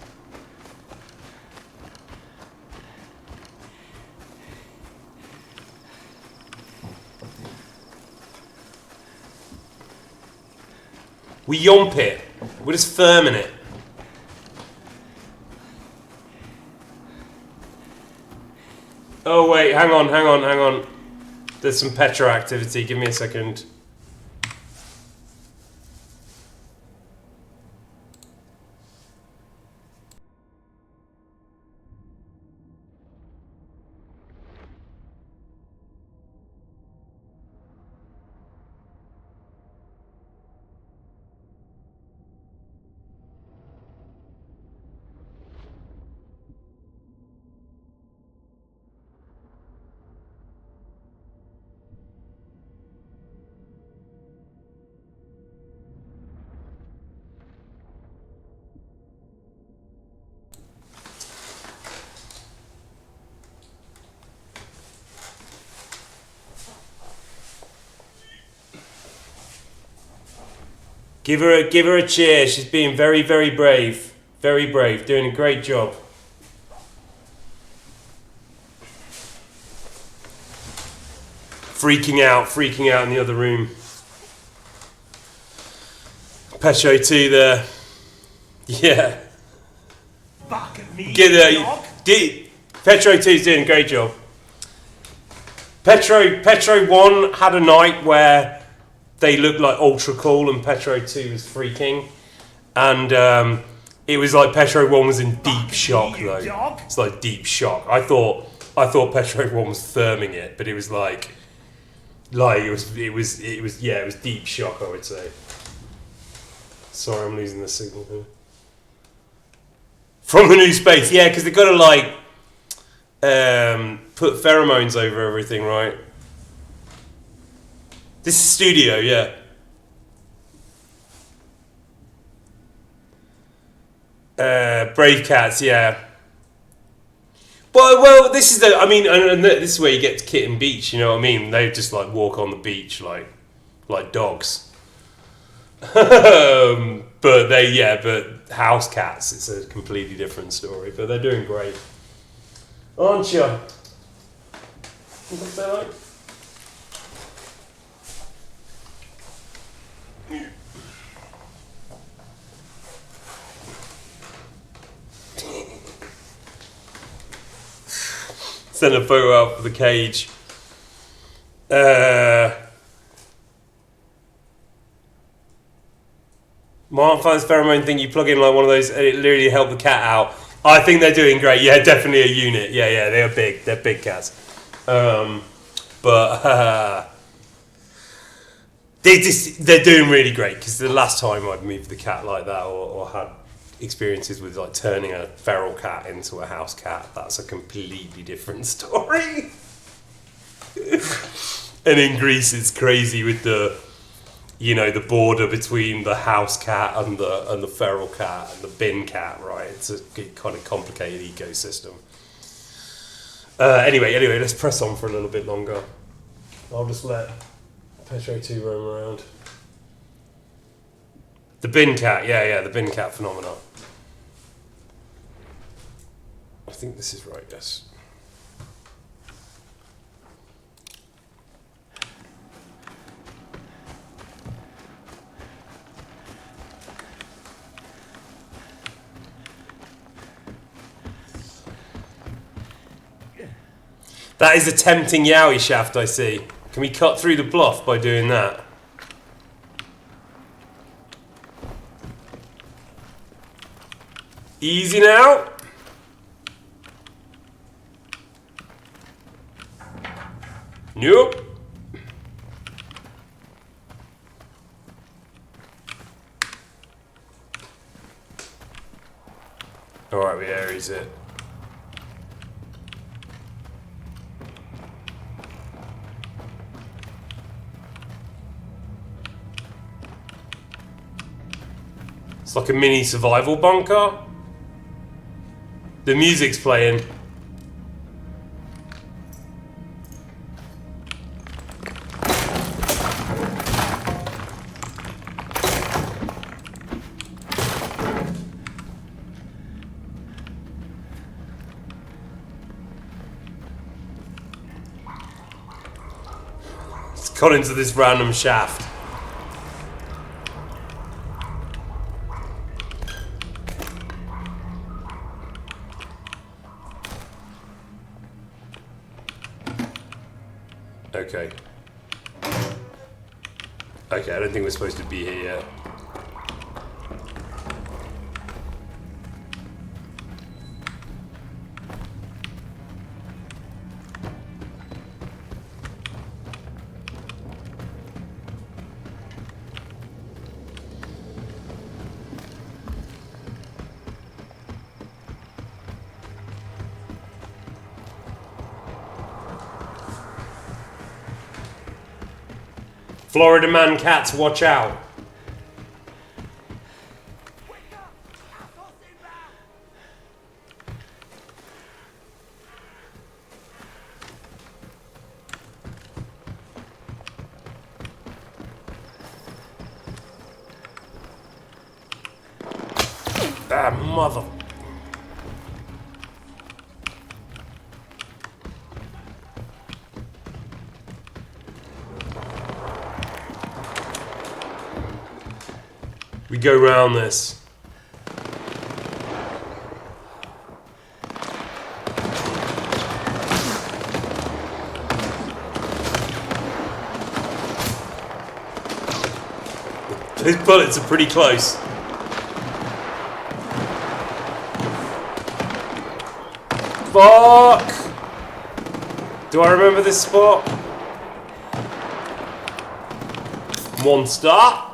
A: We yomp it. We're just firming it. Oh wait, hang on. There's some Petra activity. Give me a second. Give her a cheer. She's being very, very brave. Very brave. Doing a great job. Freaking out in the other room. Petro 2 there. Yeah.
B: Back at me,
A: Petro 2's doing a great job. Petro 1 had a night where they looked like ultra cool and Petro 2 was freaking. And it was like Petro 1 was in deep shock though. It's like deep shock. I thought Petro 1 was therming it, but it was like it was deep shock, I would say. Sorry, I'm losing the signal here. From the new space, yeah, because they've got to like put pheromones over everything, right? This is studio, yeah. Brave Cats, yeah. Well, this is and this is where you get to Kitten Beach, you know what I mean? They just like walk on the beach like dogs. But house cats, it's a completely different story. But they're doing great, aren't you? What's that like? Send a photo out for the cage. Martin finds pheromone thing you plug in like one of those and it literally helped the cat out. I think they're doing great. Yeah, definitely a unit. Yeah, they're big. They're big cats. But they're doing really great, because the last time I'd moved the cat like that, or had experiences with like turning a feral cat into a house cat, that's a completely different story. And in Greece, it's crazy with the border between the house cat and the feral cat and the bin cat, right? It's a kind of complicated ecosystem. Anyway, let's press on for a little bit longer. I'll just let Petro 2 roam around. The bin cat, yeah, the bin cat phenomenon. I think this is right, yes. That is a tempting Yowie shaft, I see. Can we cut through the bluff by doing that? Easy now. Nope. Alright, we Aries it. It's like a mini survival bunker. The music's playing. It's got into this random shaft. Okay. Okay, I don't think we're supposed to be here yet. Florida man cats, watch out. Ah, mother. We go round this. Those bullets are pretty close. Fuck! Do I remember this spot? Monster!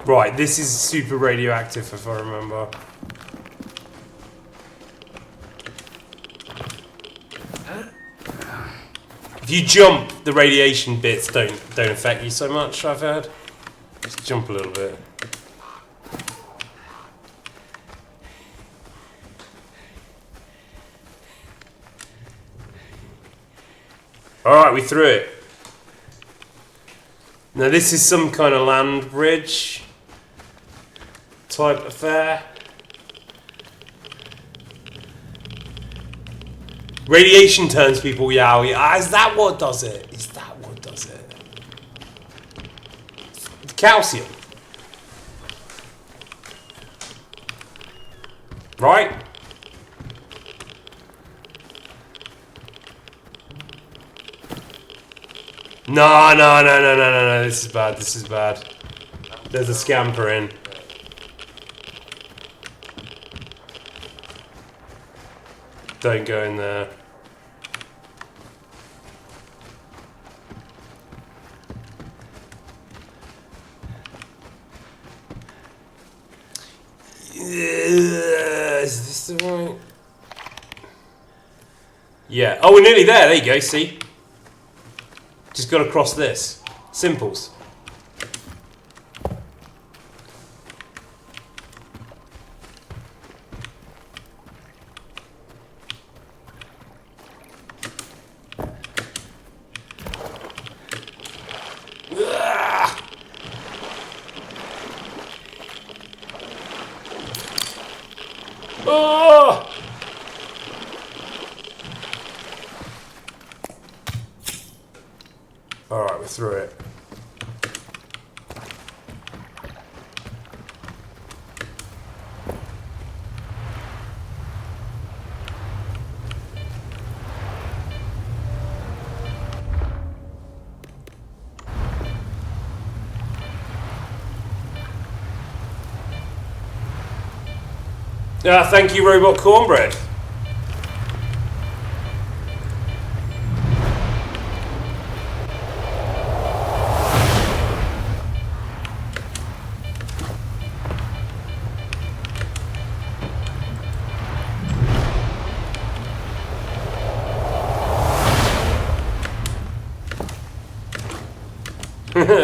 A: Right, this is super radioactive if I remember. If you jump, the radiation bits don't affect you so much, I've heard. Just jump a little bit. Alright, we threw it. Now this is some kind of land bridge type affair. Radiation turns people yowie. Ah, is that what does it? Is that what does it? Calcium. Right? No. This is bad. This is bad. There's a scamper in. Don't go in there. Is this the right? Yeah. Oh, we're nearly there. There you go. See? Just got to cross this. Simples. Oh! Alright, we're through it. Thank you, Robot Cornbread.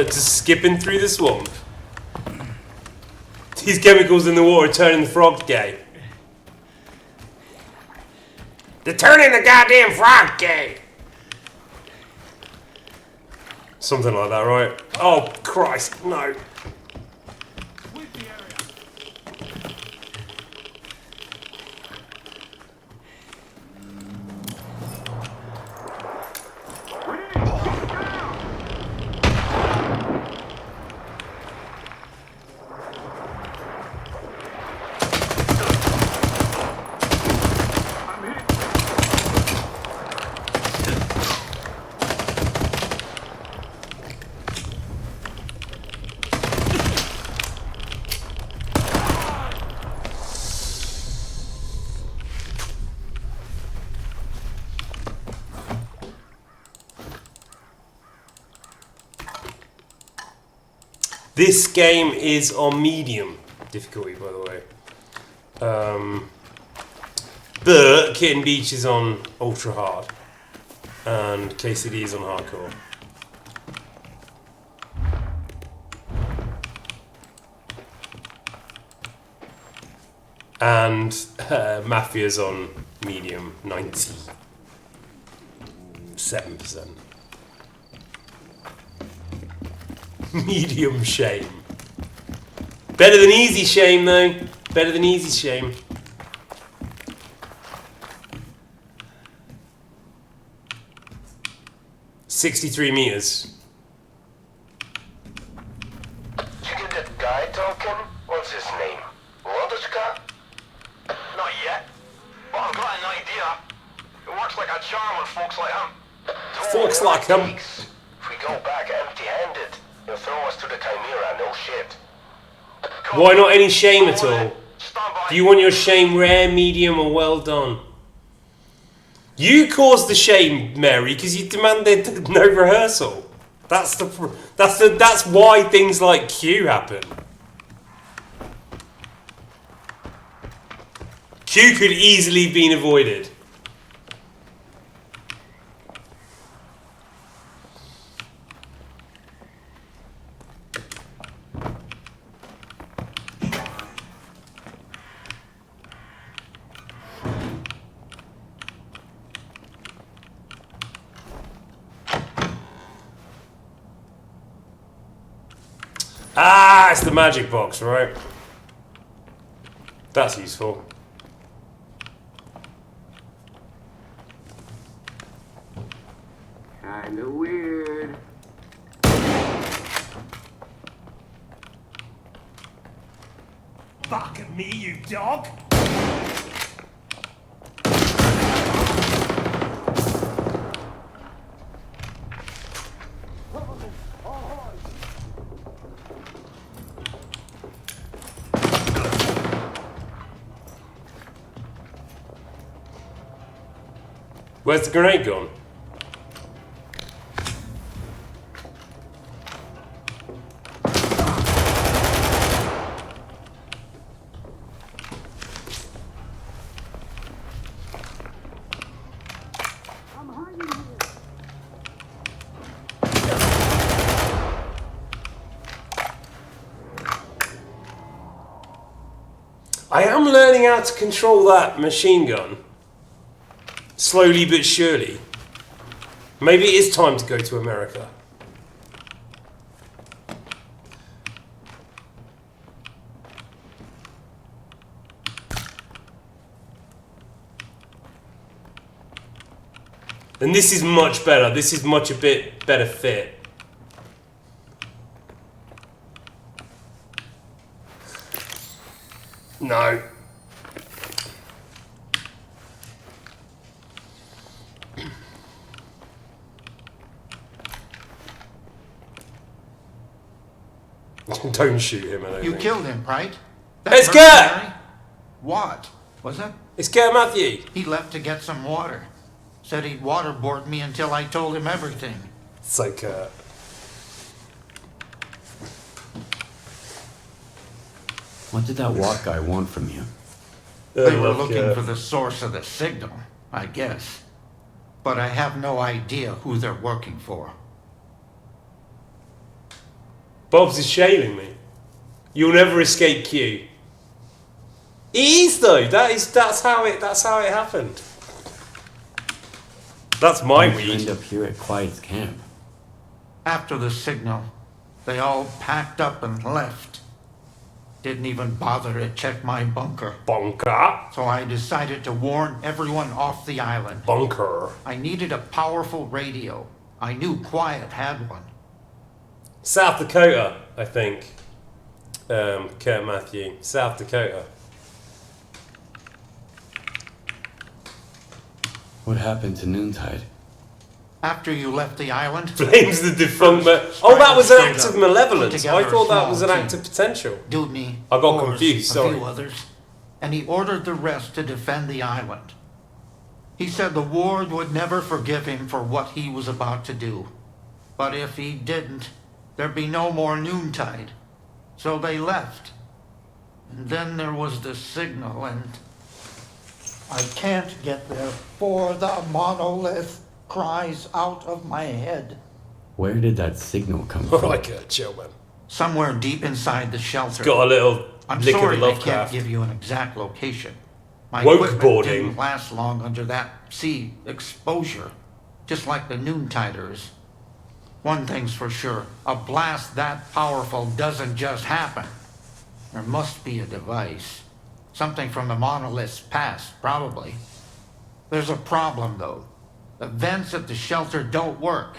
A: Just skipping through the swamp. These chemicals in the water are turning the frog gay. They're turning the goddamn frog gay. Something like that, right? Oh, Christ, no. This game is on medium difficulty, by the way. But Kitten Beach is on ultra hard. And KCD is on hardcore. And Mafia's on medium, 97%. Medium shame. Better than easy shame, though. Better than easy shame. $63 meters.
D: You get that guy talking? What's his name? Wodочка? Not yet. But I've got an idea. It works like a charm on folks like him.
A: Folks like him.
D: If we go back empty-handed, he'll throw us to the Chimera, no shit.
A: Why not any shame at all? Do you want your shame rare, medium, or well done? You caused the shame, Mary, because you demanded no rehearsal. That's why things like Q happen. Q could easily have been avoided. it's the magic box, right? That's useful.
F: Kinda weird.
B: Fuck at me, you dog!
A: Where's the grenade gone? I am learning how to control that machine gun. Slowly but surely. Maybe it is time to go to America. And this is much better. This is much a bit better fit. No. Don't shoot him, I don't
N: You
A: think.
N: killed him, right?
A: It's
N: mercenary?
A: Gert!
N: What? Was it?
A: It's Gert Matthew.
N: He left to get some water. Said he'd waterboard me until I told him everything.
A: So Kurt.
E: What did that Watt guy want from you?
N: They were looking for the source of the signal, I guess. But I have no idea who they're working for.
A: Bob's is shailing me. You'll never escape Q. He is though. That's how it happened. That's my
E: How'd you
A: weed.
E: end up here at Quiet's camp?
N: After the signal, they all packed up and left. Didn't even bother to check my bunker.
A: Bunker?
N: So I decided to warn everyone off the island.
A: Bunker.
N: I needed a powerful radio. I knew Quiet had one.
A: South Dakota, I think. Kurt Matthew. South Dakota.
E: What happened to Noontide?
N: After you left the island,
A: Blames the defunct. Oh, that was an act of malevolence. I thought that was an act of potential.
N: Dudney,
A: I got
N: Ors,
A: confused.
N: a
A: Sorry.
N: few others, and he ordered the rest to defend the island. He said the ward would never forgive him for what he was about to do. But if he didn't, there'd be no more Noontide. So they left. And then there was the signal, and I can't get there, for the monolith cries out of my head.
E: Where did that signal come
A: Oh
E: from?
A: my God, chill, man.
N: Somewhere deep inside the shelter.
A: Got a little
N: I'm
A: lick
N: sorry
A: of
N: I can't
A: Lovecraft.
N: give you an exact location. My
A: Woke
N: equipment
A: boarding.
N: didn't last long under that sea exposure, just like the Noontiders. One thing's for sure, a blast that powerful doesn't just happen. There must be a device. Something from the monolith's past, probably. There's a problem, though. The vents at the shelter don't work.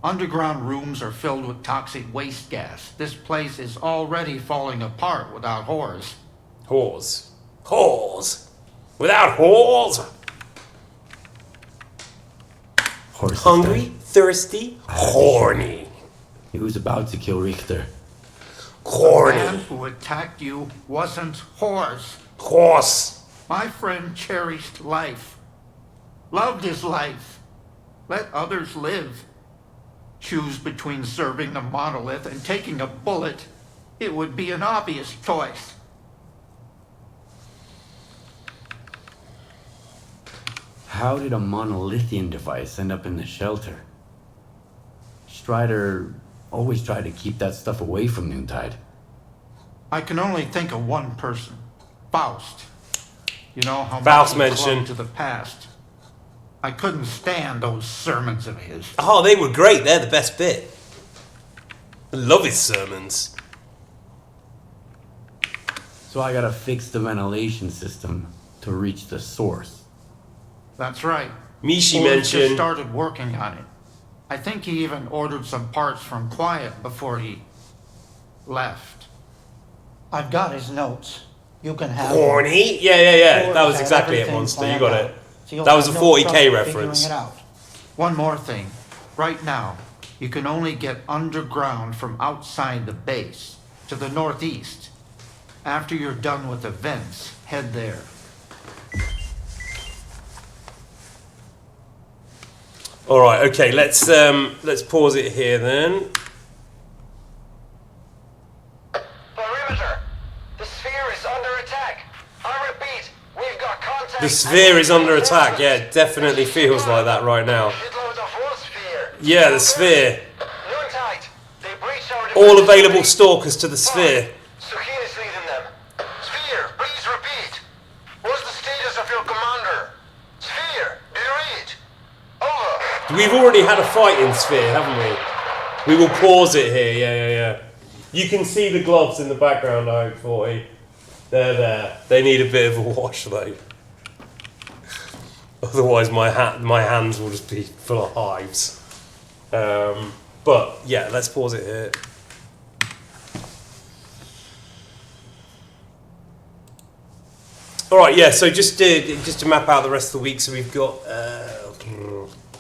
N: Underground rooms are filled with toxic waste gas. This place is already falling apart without whores.
A: Whores. Whores. Without whores.
E: Horses
A: Hungry,
E: died.
A: thirsty, horny.
E: He was about to kill Richter.
N: The man who attacked you wasn't horse.
A: Horse.
N: My friend cherished life. Loved his life. Let others live. Choose between serving the monolith and taking a bullet. It would be an obvious choice.
E: How did a monolithian device end up in the shelter? Strider always tried to keep that stuff away from Noontide.
N: I can only think of one person. Faust. You know how
A: Faust
N: much he clung
A: mentioned.
N: to the past. I couldn't stand those sermons of his.
A: Oh, they were great. They're the best bit. I love his sermons.
E: So I gotta fix the ventilation system to reach the source.
N: That's right.
A: Mishi
N: Ulrich just
A: mentioned...
N: started working on it. I think he even ordered some parts from Quiet before he left.
O: I've got his notes. You can have
A: Horny? Yeah. That was exactly it, Monster. You got it. That was a 40k reference.
N: One more thing. Right now, you can only get underground from outside the base, to the northeast. After you're done with the vents, head there.
A: All right. Okay. Let's pause it here then.
D: Perimeter. The sphere is under attack. I repeat, we've got contact.
A: The sphere is under attack. Yeah, it definitely feels like that right now. Yeah, the sphere. All available stalkers to the sphere.
D: Sukin is leading them. Sphere, please repeat. What's the status of your commander? Sphere, do you read? Over.
A: We've already had a fight in sphere, haven't we? We will pause it here. Yeah. You can see the gloves in the background, I hope, 40. They're there. They need a bit of a wash, though. Otherwise, my hands will just be full of hives. But, yeah, let's pause it here. Alright, yeah, so just to map out the rest of the week, so we've got,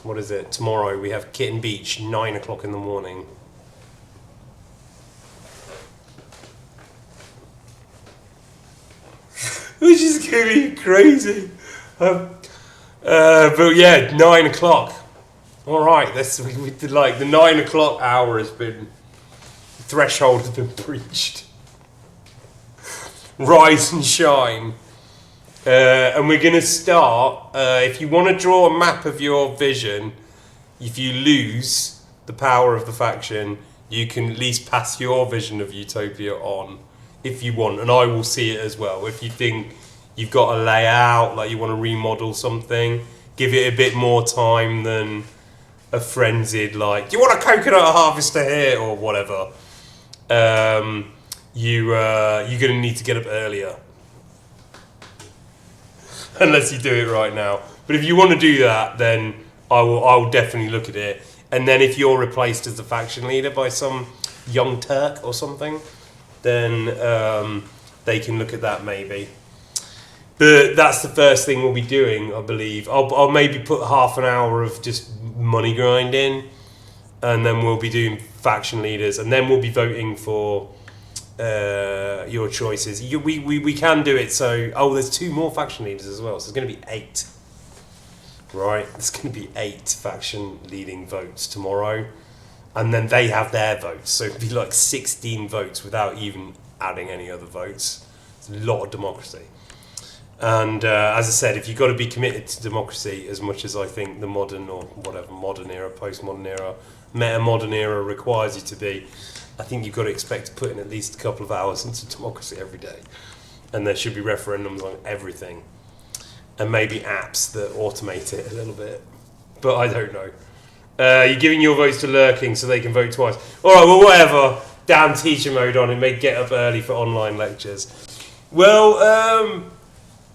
A: what is it, tomorrow we have Kitten Beach, 9 o'clock in the morning. Which is going to be crazy. But yeah, 9 o'clock. Alright, we did like the 9 o'clock hour has been, threshold has been breached. Rise and shine. And we're going to start, if you want to draw a map of your vision, if you lose the power of the faction, you can at least pass your vision of Utopia on, if you want, and I will see it as well. If you think you've got a layout, like you want to remodel something, give it a bit more time than a frenzied, like, do you want a coconut harvester here, or whatever. You're going to need to get up earlier. Unless you do it right now. But if you want to do that, then I will definitely look at it. And then if you're replaced as the faction leader by some young Turk or something, then they can look at that maybe. But that's the first thing we'll be doing, I believe. I'll maybe put half an hour of just money grinding, and then we'll be doing faction leaders, and then we'll be voting for your choices. We can do it so... Oh, there's 2 more faction leaders as well, so there's going to be 8. Right? There's going to be 8 faction leading votes tomorrow. And then they have their votes. So it'd be like 16 votes without even adding any other votes. It's a lot of democracy. And as I said, if you've got to be committed to democracy as much as I think the modern or whatever, modern era, postmodern era, meta-modern era requires you to be, I think you've got to expect to put in at least a couple of hours into democracy every day. And there should be referendums on everything. And maybe apps that automate it a little bit. But I don't know. You're giving your votes to Lurking so they can vote twice. Alright, well, whatever. Damn teacher mode on. It may get up early for online lectures. Well,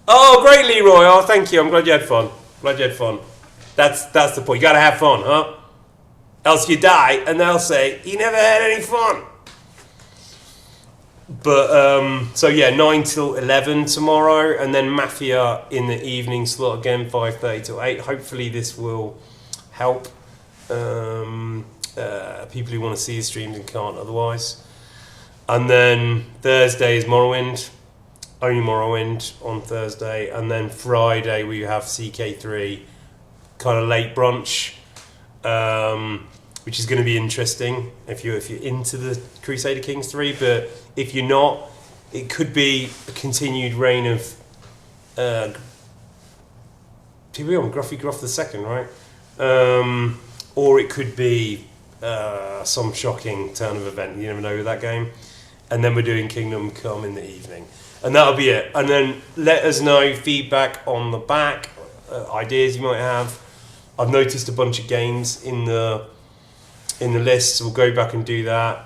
A: oh, great, Leroy. Oh, thank you. I'm glad you had fun. That's the point. You gotta have fun, huh? Else you die, and they'll say, you never had any fun. But, so yeah, 9 till 11 tomorrow, and then Mafia in the evening slot again, 5:30 till 8. Hopefully this will help people who want to see the streams and can't otherwise. And then Thursday is Morrowind. Only Morrowind on Thursday. And then Friday we have CK3, kind of late brunch. Which is going to be interesting if you're into the Crusader Kings 3, but if you're not, it could be a continued reign of Gruffy Gruff II, right? Or it could be some shocking turn of event. You never know with that game. And then we're doing Kingdom Come in the evening, and that'll be it. And then let us know feedback on the back, ideas you might have. I've noticed a bunch of games in the list, so we'll go back and do that.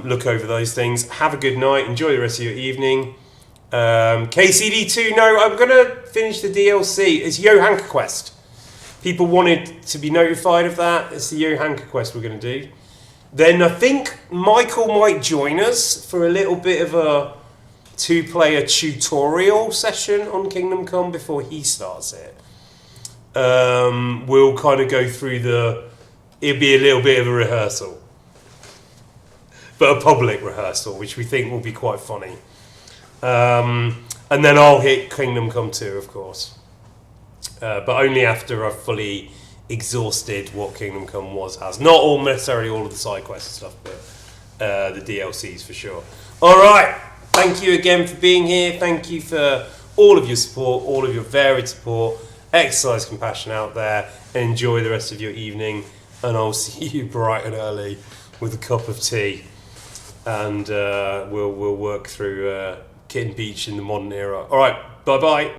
A: look over those things. Have a good night. Enjoy the rest of your evening. KCD2, no, I'm going to finish the DLC. It's Johanka Quest. People wanted to be notified of that. It's the Johanka Quest we're going to do. Then I think Michael might join us for a little bit of a 2-player tutorial session on Kingdom Come before he starts it. We'll kind of go through it'll be a little bit of a rehearsal. But a public rehearsal, which we think will be quite funny. And then I'll hit Kingdom Come 2, of course. But only after I've fully exhausted what Kingdom Come has. Not necessarily all of the side quests and stuff, but the DLCs for sure. Alright, thank you again for being here. Thank you for all of your support, all of your varied support. Exercise compassion out there. Enjoy the rest of your evening. And I'll see you bright and early with a cup of tea. And we'll work through Kitten Beach in the modern era. Alright, bye-bye.